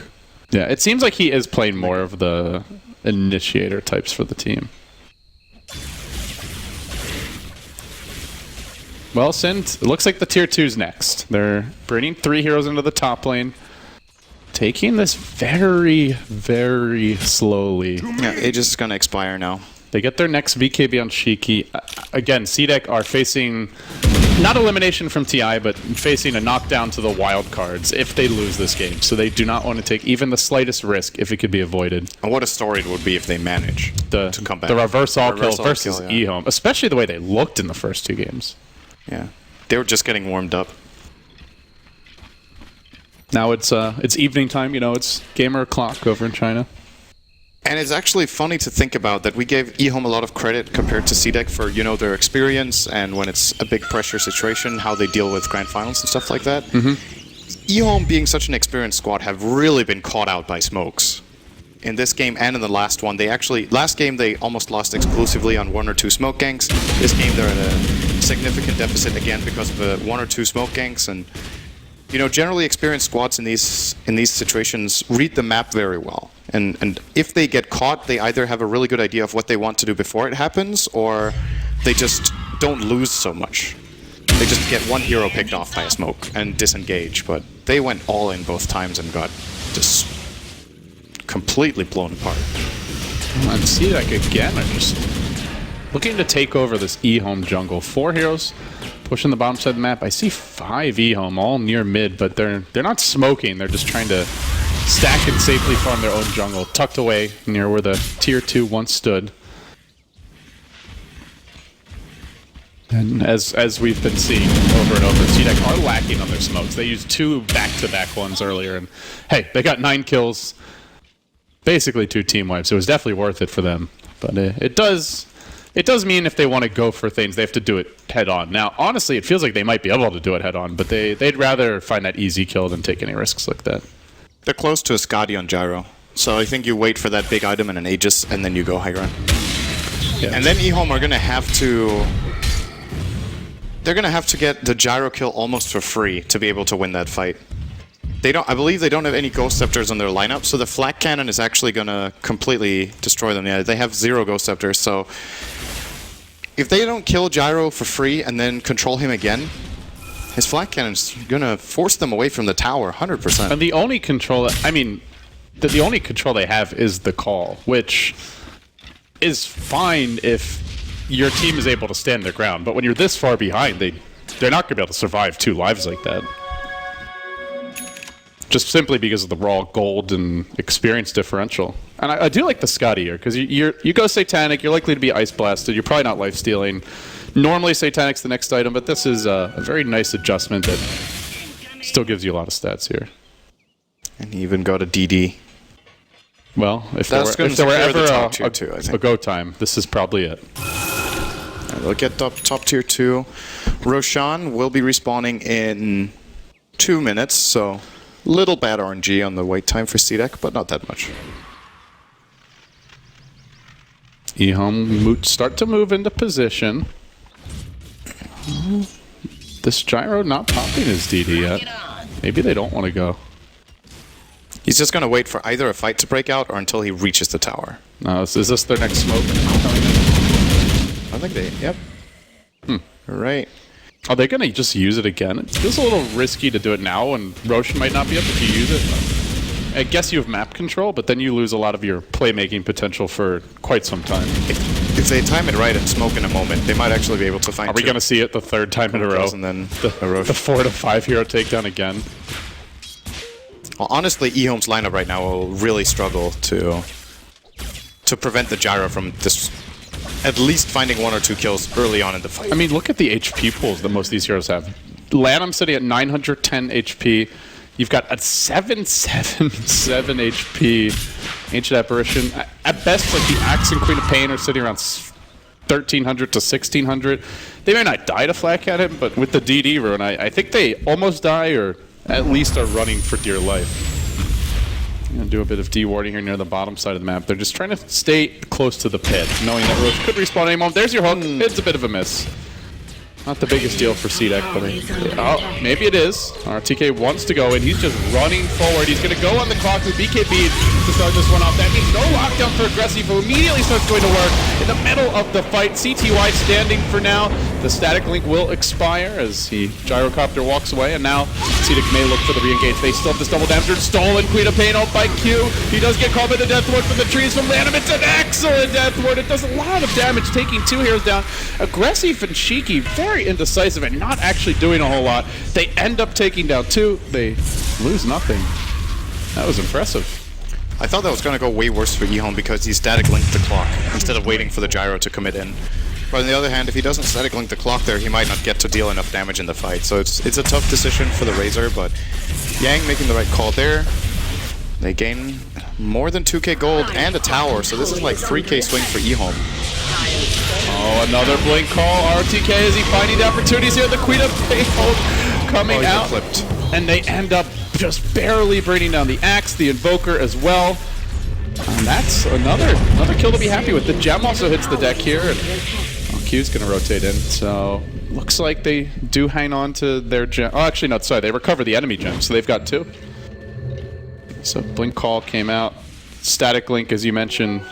Yeah, it seems like he is playing more of the initiator types for the team. Well, Sint, it looks like the tier 2's next. They're bringing 3 heroes into the top lane. Taking this very, very slowly. Yeah, Aegis is going to expire now. They get their next BKB on Shiki. Again, CDEC are facing not elimination from TI, but facing a knockdown to the wild cards if they lose this game. So they do not want to take even the slightest risk if it could be avoided. And what a story it would be if they manage to come back. The reverse all kill versus yeah. EHOME, especially the way they looked in the first 2 games. Yeah, they were just getting warmed up. Now it's evening time. You know, it's gamer o'clock over in China. And it's actually funny to think about that we gave EHOME a lot of credit compared to CDEC for, you know, their experience and when it's a big pressure situation, how they deal with grand finals and stuff like that. EHOME, being such an experienced squad, have really been caught out by smokes. In this game and in the last one, last game they almost lost exclusively on 1 or 2 smoke ganks. This game they're at a significant deficit again because of 1 or 2 smoke ganks, and You know, generally experienced squads in these situations read the map very well. And if they get caught, they either have a really good idea of what they want to do before it happens, or they just don't lose so much. They just get one hero picked off by a smoke and disengage, but they went all in both times and got just completely blown apart. And CDEC again are just looking to take over this EHOME jungle. 4 heroes pushing the bottom side of the map. I see 5 EHOME all near mid, but they're not smoking. They're just trying to stack and safely farm their own jungle, tucked away near where the tier 2 once stood. And as we've been seeing over and over, CDEC are lacking on their smokes. They used 2 back-to-back ones earlier, and hey, they got 9 kills. Basically 2 team wipes. It was definitely worth it for them. But it does mean if they want to go for things, they have to do it head on. Now, honestly, it feels like they might be able to do it head on, but they'd rather find that easy kill than take any risks like that. They're close to a Skadi on Gyro, so I think you wait for that big item and an Aegis, and then you go high ground. Yeah. And then EHOME are going to have to... They're going to have to get the Gyro kill almost for free to be able to win that fight. I believe they don't have any Ghost Scepters on their lineup, so the Flak Cannon is actually going to completely destroy them. Yeah, they have 0 Ghost Scepters, so if they don't kill Gyro for free and then control him again, his Flak Cannon's going to force them away from the tower 100%. And the only control, I mean, the only control they have is the call, which is fine if your team is able to stand their ground, but when you're this far behind, they're not going to be able to survive 2 lives like that. Just simply because of the raw gold and experience differential. And I do like the Skadi here, because you go Satanic, you're likely to be Ice Blasted, you're probably not life-stealing. Normally Satanic's the next item, but this is a very nice adjustment that still gives you a lot of stats here. And you even got a DD. Well, if there were ever a go time, this is probably it. And they'll get top tier 2. Roshan will be respawning in 2 minutes, so little bad RNG on the wait time for CDEC, but not that much. EHOME start to move into position. This Gyro not popping his DD yet. Maybe they don't want to go. He's just going to wait for either a fight to break out or until he reaches the tower. No, is this their next smoke? I think they, yep. Right. Are they going to just use it again? It feels a little risky to do it now, and Roshan might not be able to use it. I guess you have map control, but then you lose a lot of your playmaking potential for quite some time. If they time it right and smoke in a moment, they might actually be able to find. Are we going to see it the 3rd time in a row? And then the 4 to 5 hero takedown again. Well, honestly, EHOME's lineup right now will really struggle to prevent the Gyro from this. At least finding 1 or 2 kills early on in the fight. I mean, look at the HP pools that most of these heroes have. Lanham sitting at 910 HP. You've got a 777 HP Ancient Apparition. At best, like the Axe and Queen of Pain are sitting around 1300 to 1600. They may not die to Flak at him, but with the DD rune, I think they almost die or at least are running for dear life. I'm going to do a bit of dewarding here near the bottom side of the map. They're just trying to stay close to the pit, knowing that Roche could respawn any moment. There's your hook. It's a bit of a miss. Not the biggest deal for CDEC, but maybe it is. RTK wants to go in. He's just running forward. He's going to go on the clock with BKB to start this one off. That means no lockdown for Aggressive, who immediately starts going to work in the middle of the fight. CTY standing for now. The static link will expire as he gyrocopter walks away, and now CDEC may look for the re-engage. They still have this double damage. Stolen Queen of Pain out by Q. He does get called by the Death Ward from the trees from Lanham. It's an excellent Death Ward. It does a lot of damage, taking 2 heroes down. Aggressive and Cheeky, very indecisive and not actually doing a whole lot. They end up taking down 2. They lose nothing. That was impressive. I thought that was going to go way worse for EHOME because he static linked the clock instead of waiting for the Gyro to commit in. But on the other hand, if he doesn't static link the clock there, he might not get to deal enough damage in the fight. So it's a tough decision for the Razor, but Yang making the right call there. They gain more than 2k gold and a tower, so this is like 3k swing for EHOME. Oh, another blink call. RTK, is he finding the opportunities here? The Queen of Pain coming out. Flipped. And they end up just barely bringing down the Axe, the Invoker as well. And that's another kill to be happy with. The gem also hits the deck here. And Q is going to rotate in, so looks like they do hang on to their gem. Oh, actually, no, sorry, they recover the enemy gem, so they've got 2. So Blink Call came out. Static Link, as you mentioned,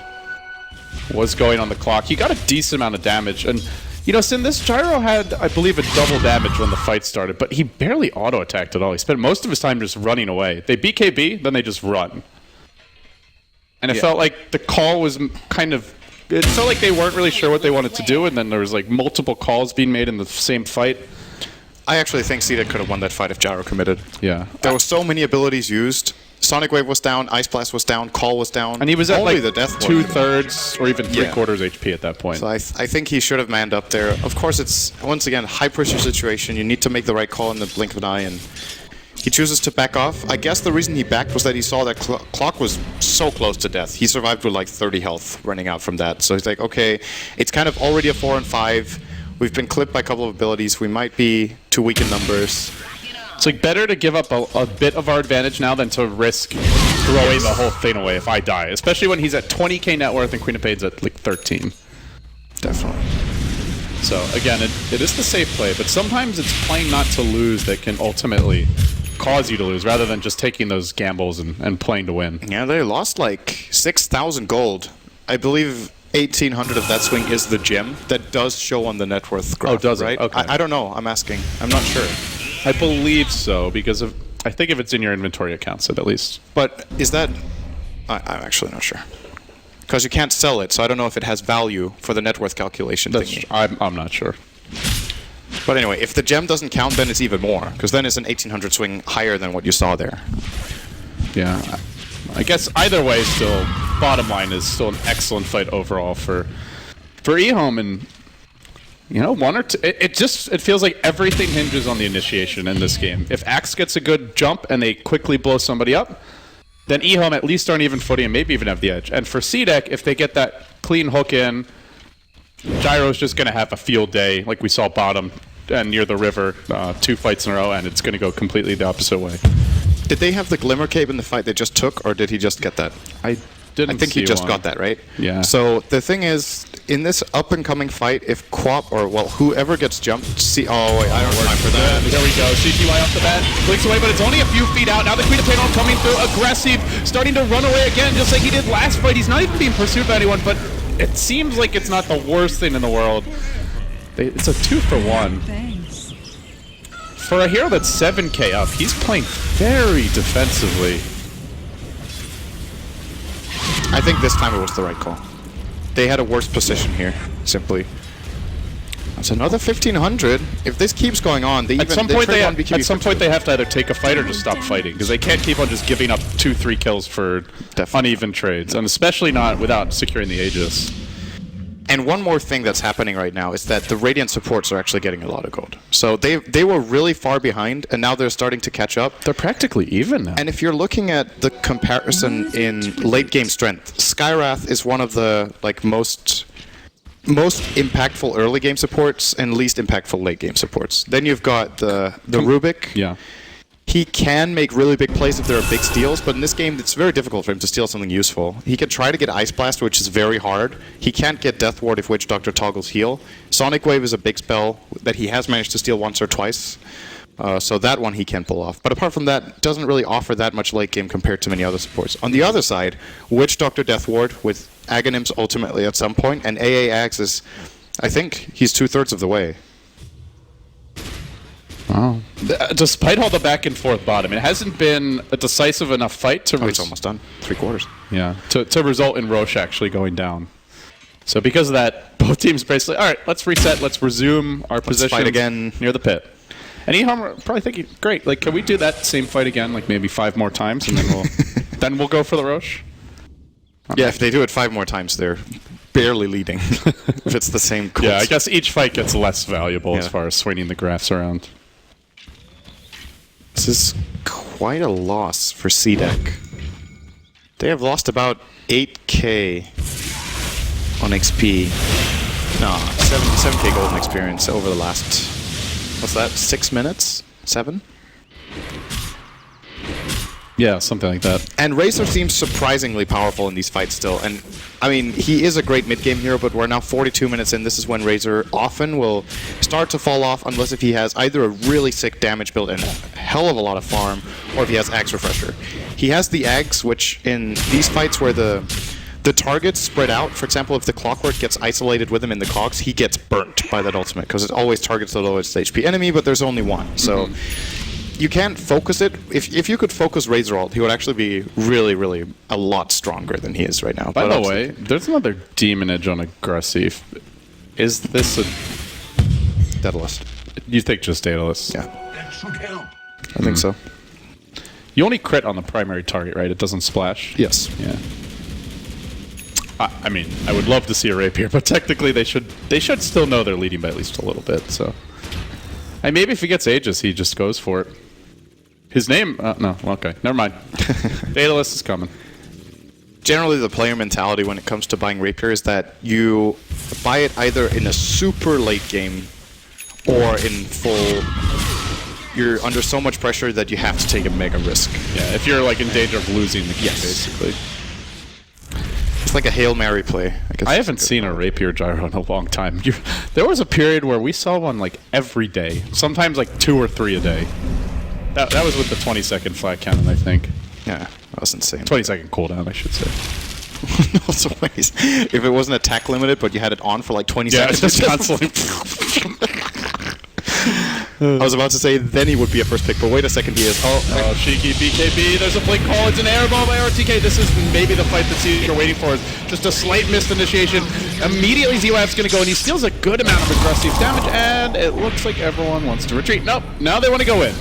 was going on the clock. He got a decent amount of damage, and you know, Sin, this Gyro had, I believe, a double damage when the fight started, but he barely auto-attacked at all. He spent most of his time just running away. They BKB, then they just run. And it felt like the call was kind of... It felt like they weren't really sure what they wanted to do, and then there was like multiple calls being made in the same fight. I actually think CDEC could have won that fight if Gyro committed. Yeah. There were so many abilities used. Sonic Wave was down, Ice Blast was down, Call was down. And he was at only like the death 2/3 or even 3/4 HP at that point. So I think he should have manned up there. Of course, it's, once again, high pressure situation. You need to make the right call in the blink of an eye, and he chooses to back off. I guess the reason he backed was that he saw that clock was so close to death. He survived with like 30 health running out from that. So he's like, okay, it's kind of already a 4 and 5. We've been clipped by a couple of abilities. We might be too weak in numbers. It's like better to give up a bit of our advantage now than to risk throwing the whole thing away if I die. Especially when he's at 20k net worth and Queen of Spades at like 13. Definitely. So again, it is the safe play, but sometimes it's playing not to lose that can ultimately cause you to lose, rather than just taking those gambles and playing to win. Yeah, they lost like 6,000 gold. I believe 1,800 of that swing is the gem. That does show on the net worth graph, does it? right? Okay. I don't know. I'm asking. I'm not sure. I believe so, because of, I think if it's in your inventory accounts, at least. But is that... I'm actually not sure. Because you can't sell it, so I don't know if it has value for the net worth calculation thingy. I'm not sure. But anyway, if the gem doesn't count, then it's even more. Because then it's an 1,800 swing higher than what you saw there. Yeah. I guess either way, still, bottom line is still an excellent fight overall for EHOME, and you know, one or two. It feels like everything hinges on the initiation in this game. If Axe gets a good jump and they quickly blow somebody up, then EHOME at least are on even footing and maybe even have the edge. And for CDEC, if they get that clean hook in, Gyro's just going to have a field day, like we saw bottom and near the river, 2 fights in a row, and it's going to go completely the opposite way. Did they have the Glimmer Cape in the fight they just took, or did he just get that? I think he just got that, right? Yeah. So the thing is, in this up-and-coming fight, if Quap, or, well, whoever gets jumped, oh, wait, I don't have time for that. There we go. CTY off the bat. Blinks away, but it's only a few feet out. Now the Queen of Pain coming through, aggressive, starting to run away again, just like he did last fight. He's not even being pursued by anyone, but it seems like it's not the worst thing in the world. It's a 2-for-1. Thanks. For a hero that's 7k up, he's playing very defensively. I think this time it was the right call. They had a worse position here, simply. That's another 1,500. If this keeps going on, they At some point they have to either take a fight or just stop fighting, because they can't keep on just giving up 2-3 kills for uneven trades, and especially not without securing the Aegis. And one more thing that's happening right now is that the Radiant supports are actually getting a lot of gold. So they were really far behind, and now they're starting to catch up. They're practically even now. And if you're looking at the comparison in late game strength, Skywrath is one of the most impactful early game supports and least impactful late game supports. Then you've got the Rubik. Yeah. He can make really big plays if there are big steals, but in this game, it's very difficult for him to steal something useful. He can try to get Ice Blast, which is very hard. He can't get Death Ward if Witch Doctor toggles heal. Sonic Wave is a big spell that he has managed to steal once or twice, so that one he can pull off. But apart from that, doesn't really offer that much late game compared to many other supports. On the other side, Witch Doctor Death Ward with Aghanims ultimately at some point, and AA Axe is, I think, he's 2/3 of the way. Wow. Despite all the back and forth bottom, it hasn't been a decisive enough fight to... it's almost done. 3/4. Yeah, to result in Roche actually going down. So because of that, both teams basically, all right, let's reset, let's resume our position fight again near the pit. And EHOME probably thinking, great, like, can we do that same fight again, like maybe 5 more times, and then we'll go for the Roche? Yeah, if they do it 5 more times, they're barely leading. If it's the same course. Yeah, I guess each fight gets less valuable as far as swinging the graphs around. This is quite a loss for CDEC. They have lost about 8k on XP. No, 7k golden experience over the last, what's that, 6 minutes? 7? Yeah, something like that. And Razor seems surprisingly powerful in these fights still. And I mean, he is a great mid-game hero, but we're now 42 minutes in. This is when Razor often will start to fall off unless if he has either a really sick damage build and a hell of a lot of farm, or if he has Axe Refresher. He has the Axe, which in these fights where the targets spread out, for example, if the Clockwork gets isolated with him in the cogs, he gets burnt by that ultimate, because it always targets the lowest HP enemy, but there's only one. So you can't focus it. If you could focus Razor ult, he would actually be really, really a lot stronger than he is right now. By the way, there's another Demon Edge on Aggressive. Is this a Daedalus. You think just Daedalus? Yeah. I think so. You only crit on the primary target, right? It doesn't splash? Yes. Yeah. I mean, I would love to see a Rapier, but technically they should still know they're leading by at least a little bit, so. And maybe if he gets Aegis, he just goes for it. His name? No, okay, never mind. Daedalus is coming. Generally, the player mentality when it comes to buying Rapier is that you buy it either in a super late game or in full. You're under so much pressure that you have to take a mega risk. Yeah, if you're like in danger of losing the game, basically. It's like a Hail Mary play, I guess. I haven't seen a Rapier gyro in a long time. There was a period where we saw one like every day, sometimes like 2 or 3 a day. That was with the 20-second flat cannon, I think. Yeah, that was insane. 20-second cooldown, I should say. Also, if it wasn't attack limited, but you had it on for like 20 Yeah, seconds. it's just constantly. I was about to say then he would be a first pick, but wait a second, he is. Oh, Cheeky BKB, there's a blink call, it's an airball by RTK. This is maybe the fight that you're waiting for. Just a slight missed initiation. Immediately Z-Wav's going to go, and he steals a good amount of aggressive damage, and it looks like everyone wants to retreat. Nope, now they want to go in.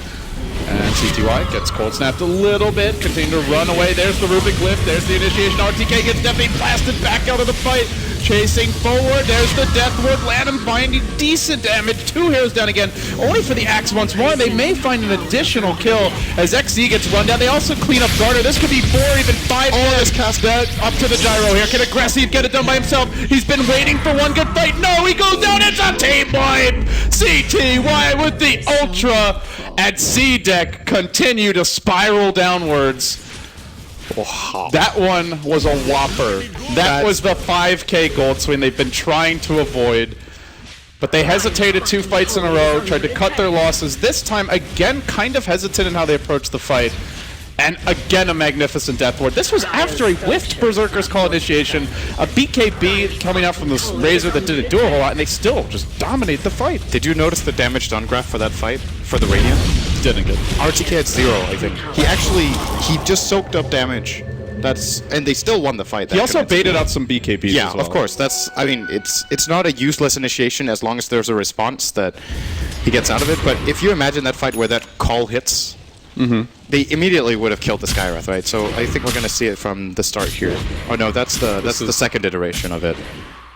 And CTY gets cold snapped a little bit, continue to run away. There's the Rubik lift, there's the initiation. RTK gets definitely blasted back out of the fight. Chasing forward, there's the Death Ward. Lanham finding decent damage. 2 heroes down again, only for the Axe once more. They may find an additional kill as XZ gets run down. They also clean up Garter. This could be 4, even 5. Oh, this cast that up to the gyro here. Can Aggressive get it done by himself? He's been waiting for one good fight. No, he goes down. It's a team wipe. CTY with the Ultra, and CDEC continue to spiral downwards. Wow. That one was a whopper. That was the 5k gold swing they've been trying to avoid. But they hesitated 2 fights in a row, tried to cut their losses. This time, again, kind of hesitant in how they approached the fight. And again, a magnificent Death Ward. This was after a whiffed Berserker's Call initiation, a BKB coming out from this Razor that didn't do a whole lot, and they still just dominate the fight. Did you notice the damage done graph for that fight? For the Radiant? Didn't good. RTK had 0, I think. He just soaked up damage. And they still won the fight. He also baited out some BKBs Yeah, as well. of course. I mean, it's not a useless initiation as long as there's a response that he gets out of it. But if you imagine that fight where that call hits, they immediately would have killed the Skywrath, right? So I think we're going to see it from the start here. Oh no, that's the second iteration of it.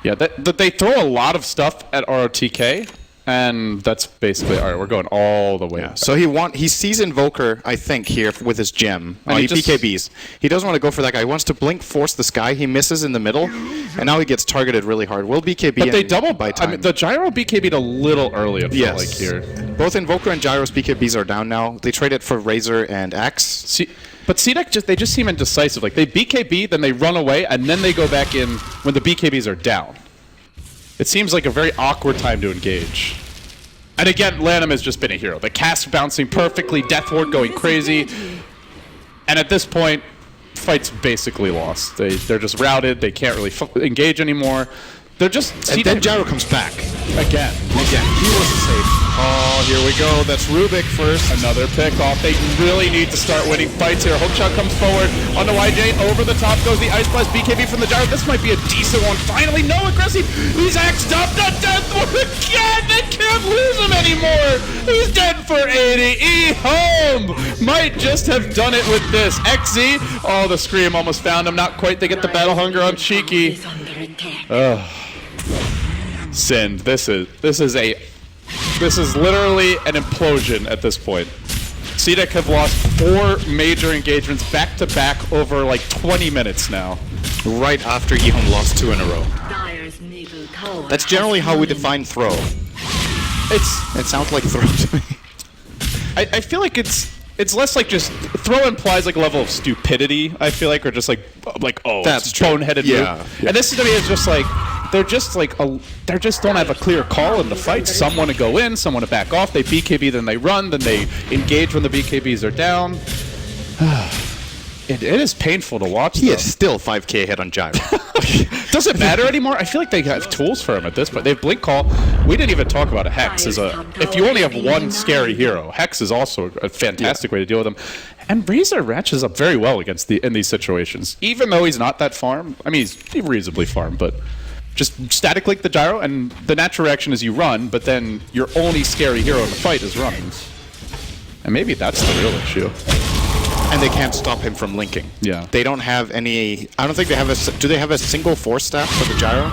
Yeah, they throw a lot of stuff at ROTK, and that's basically, all right, we're going all the way. Yeah. So he sees Invoker, I think, here with his gem. Oh, he BKBs. He doesn't want to go for that guy. He wants to blink, force the sky. He misses in the middle, and now he gets targeted really hard. Will BKB? But they double by time. I mean, the Gyro BKB'd a little early, it felt like here. Both Invoker and Gyro's BKBs are down now. They traded for Razor and Axe. But CDEC they just seem indecisive. Like they BKB, then they run away, and then they go back in when the BKBs are down. It seems like a very awkward time to engage. And again, Lanham has just been a hero. The cast bouncing perfectly, Death Ward going crazy. And at this point, fight's basically lost. They're just routed. They can't really engage anymore. They're just... And then Gyro comes back. Again. He wasn't safe. Oh, here we go. That's Rubik first. Another pick off. They really need to start winning fights here. Hookshot comes forward on the YJ. Over the top goes the Ice Blast BKB from the Gyro. This might be a decent one. Finally, no Aggressive. He's axed up. The Death Ward again. They can't lose him anymore. He's dead for 80. EHOME might just have done it with this. XZ. Oh, the Scream almost found him. Not quite. They get the Battle Hunger on Cheeky. Sin. This is literally an implosion at this point. CDEC have lost 4 major engagements back to back over like 20 minutes now. Right after EHOME lost 2 in a row. That's generally how we define throw. It sounds like throw to me. I feel like it's it's less like just throw implies like a level of stupidity. I feel like, or just like oh, That's it's true. boneheaded move. And this to me is just like they're just don't have a clear call in the fight. Some want to go in, some want to back off. They BKB, then they run, then they engage when the BKBs are down. It is painful to watch. He is still 5k ahead on Gyro. Does it matter anymore? I feel like they have tools for him at this point. They have Blink Call. We didn't even talk about a Hex. If you only have one scary hero, Hex is also a fantastic way to deal with him. And Razor matches up very well against in these situations. Even though he's not that farm. I mean, he's reasonably farm, but just static link the Gyro, and the natural reaction is you run, but then your only scary hero in the fight is running. And maybe that's the real issue. And they can't stop him from linking. Yeah. They don't have any... I don't think they have a... Do they have a single Force Staff for the Gyro?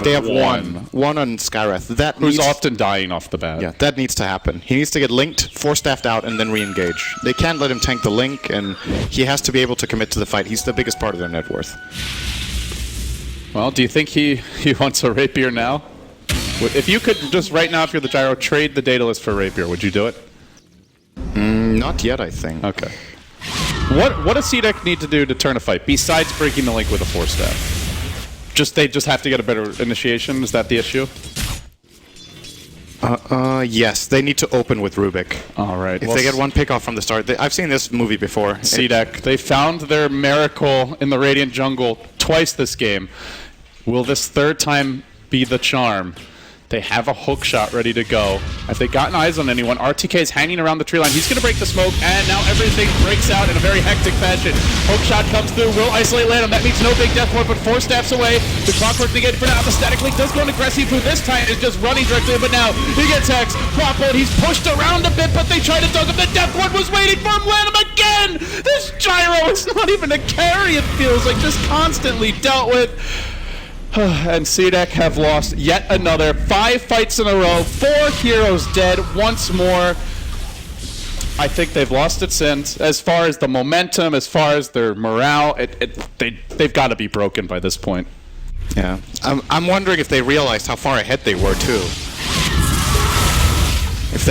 They have one. One on Skywrath. Who's often dying off the bat. Yeah, that needs to happen. He needs to get linked, Force Staffed out, and then re-engage. They can't let him tank the link, and he has to be able to commit to the fight. He's the biggest part of their net worth. Well, do you think he wants a Rapier now? If you could just right now, if you're the Gyro, trade the Daedalus for Rapier, would you do it? Not yet, I think. Okay. What does CDEC need to do to turn a fight besides breaking the link with a Force Staff? They just have to get a better initiation. Is that the issue? Yes, they need to open with Rubik. All right. If they get one pick off from the start, I've seen this movie before. CDEC, they found their miracle in the Radiant Jungle twice this game. Will this third time be the charm? They have a hook shot ready to go. Have they gotten eyes on anyone? RTK is hanging around the tree line. He's going to break the smoke, and now everything breaks out in a very hectic fashion. Hook shot comes through, will isolate Lanham. That means no big death ward, but 4 steps away. The clockwork negated for now. The static link does go on aggressive, who this time is just running directly, but now he gets Hex. Clockwork, he's pushed around a bit, but they try to dug him. The death ward was waiting for him. Lanham again! This Gyro is not even a carry, it feels like, just constantly dealt with. And CDEC have lost yet another 5 fights in a row, 4 heroes dead once more. I think they've lost it since. As far as the momentum, as far as their morale, they've got to be broken by this point. Yeah, I'm wondering if they realized how far ahead they were too. If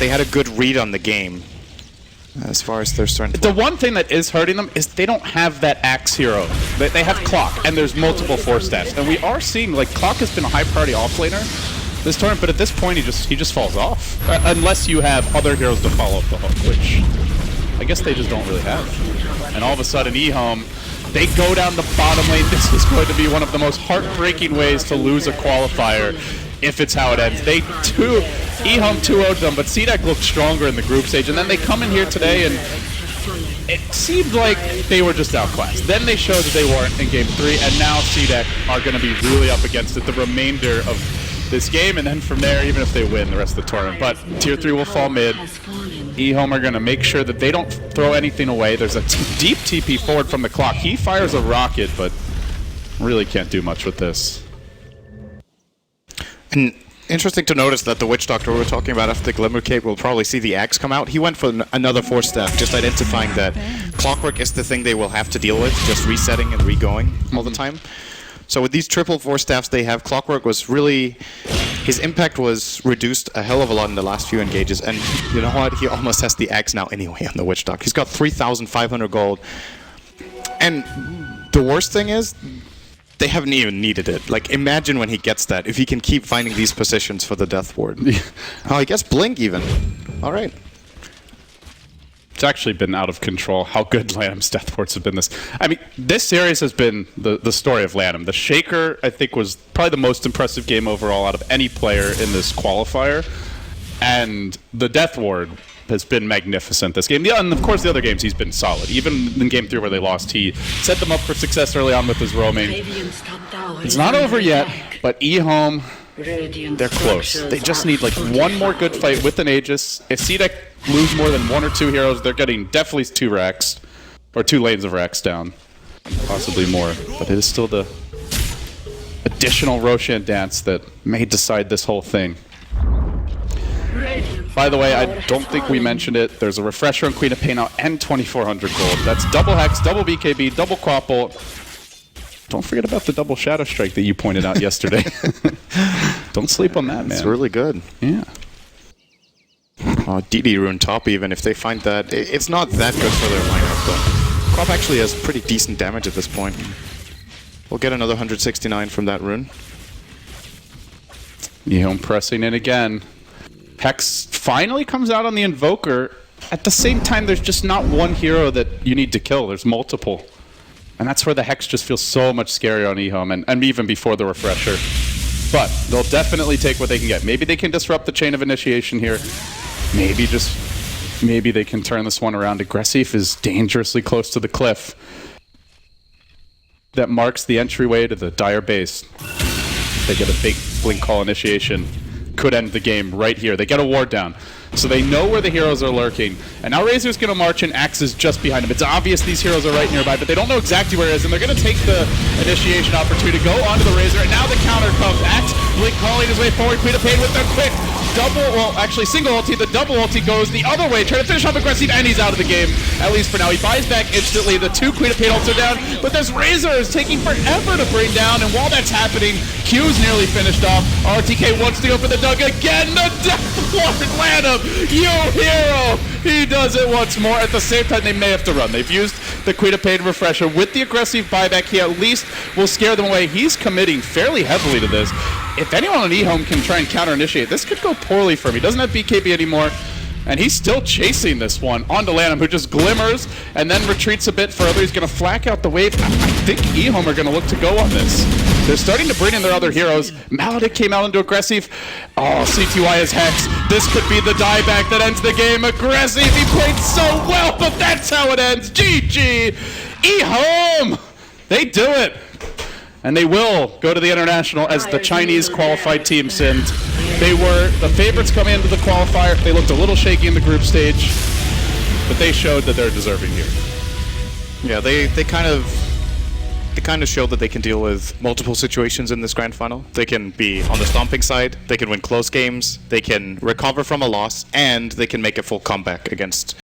they had a good read on the game. As far as they're starting to The one thing that is hurting them is they don't have that Axe hero. They have Clock, and there's multiple Force Staffs. And we are seeing, like, Clock has been a high priority off-laner this tournament, but at this point he just falls off. Unless you have other heroes to follow up the hook, which I guess they just don't really have. And all of a sudden, EHOME, they go down the bottom lane. This is going to be one of the most heartbreaking ways to lose a qualifier if it's how it ends. EHOME 2-0'd them, but CDEC looked stronger in the group stage, and then they come in here today, and it seemed like they were just outclassed. Then they showed that they weren't in Game 3, and now CDEC are going to be really up against it the remainder of this game, and then from there, even if they win the rest of the tournament. But Tier 3 will fall mid. EHOME are going to make sure that they don't throw anything away. There's a deep TP forward from the Clock. He fires a rocket, but really can't do much with this. And interesting to notice that the Witch Doctor we were talking about after the Glimmer Cape will probably see the Axe come out. He went for another Force Staff, just identifying that Clockwork is the thing they will have to deal with, just resetting and re-going all the time. So with these triple Force Staffs they have, Clockwork was really... His impact was reduced a hell of a lot in the last few engages, and you know what? He almost has the Axe now anyway on the Witch Doctor. He's got 3,500 gold. And the worst thing is... They haven't even needed it. Like, imagine when he gets that, if he can keep finding these positions for the Death Ward. Oh, he gets Blink even. All right. It's actually been out of control how good Lanham's Death Wards have been this. I mean, this series has been the story of Lanham. The Shaker, I think, was probably the most impressive game overall out of any player in this qualifier. And the Death Ward has been magnificent this game. Yeah, and of course the other games he's been solid. Even in Game 3 where they lost, he set them up for success early on with his roaming. It's not over yet, but EHOME, they're close. They just need like one more good fight with an Aegis. If CDEC lose more than 1 or 2 heroes, they're getting definitely 2 Rex, or 2 lanes of Rex down. Possibly more, but it is still the additional Roshan dance that may decide this whole thing. By the way, I don't think we mentioned it. There's a refresher on Queen of Pain now and 2,400 gold. That's double Hex, double BKB, double Quapple. Don't forget about the double Shadow Strike that you pointed out yesterday. Don't sleep on that, man. It's really good. Yeah. DD rune top even, if they find that. It's not that good for their lineup, but Quap actually has pretty decent damage at this point. We'll get another 169 from that rune. EHOME pressing in again. Hex finally comes out on the Invoker. At the same time, there's just not one hero that you need to kill. There's multiple. And that's where the Hex just feels so much scarier on EHOME, and even before the refresher. But they'll definitely take what they can get. Maybe they can disrupt the chain of initiation here. Maybe they can turn this one around. Aggressive is dangerously close to the cliff that marks the entryway to the Dire base. They get a big blink call initiation. Could end the game right here. They get a ward down. So they know where the heroes are lurking. And now Razor's going to march and Axe is just behind him. It's obvious these heroes are right nearby, but they don't know exactly where it is. And they're going to take the initiation opportunity to go onto the Razor. And now the counter comes. Axe blink calling his way forward. Queen of Pain with the quick double, well, actually single ulti. The double ulti goes the other way. Trying to finish off Aggressive, and he's out of the game. At least for now. He buys back instantly. The two Queen of Pain ults are down. But this Razor is taking forever to bring down. And while that's happening, Q's nearly finished off. RTK wants to go for the dunk again. The Death Ward Lanham, you hero! He does it once more. At the same time, they may have to run. They've used the Queen of Pain refresher. With the aggressive buyback, he at least will scare them away. He's committing fairly heavily to this. If anyone on EHOME can try and counter-initiate, this could go poorly for him. He doesn't have BKB anymore. And he's still chasing this one onto Lanham, who just glimmers and then retreats a bit further. He's going to flack out the wave. I think EHOME are going to look to go on this. They're starting to bring in their other heroes. Maledict came out into Aggressive. Oh, CTY is Hex. This could be the dieback that ends the game. Aggressive, he played so well, but that's how it ends. GG! EHOME! They do it! And they will go to the International as the Chinese qualified team, Sind. They were the favorites coming into the qualifier. They looked a little shaky in the group stage, but they showed that they're deserving here. Yeah, they kind of showed that they can deal with multiple situations in this grand final. They can be on the stomping side, they can win close games, they can recover from a loss, and they can make a full comeback against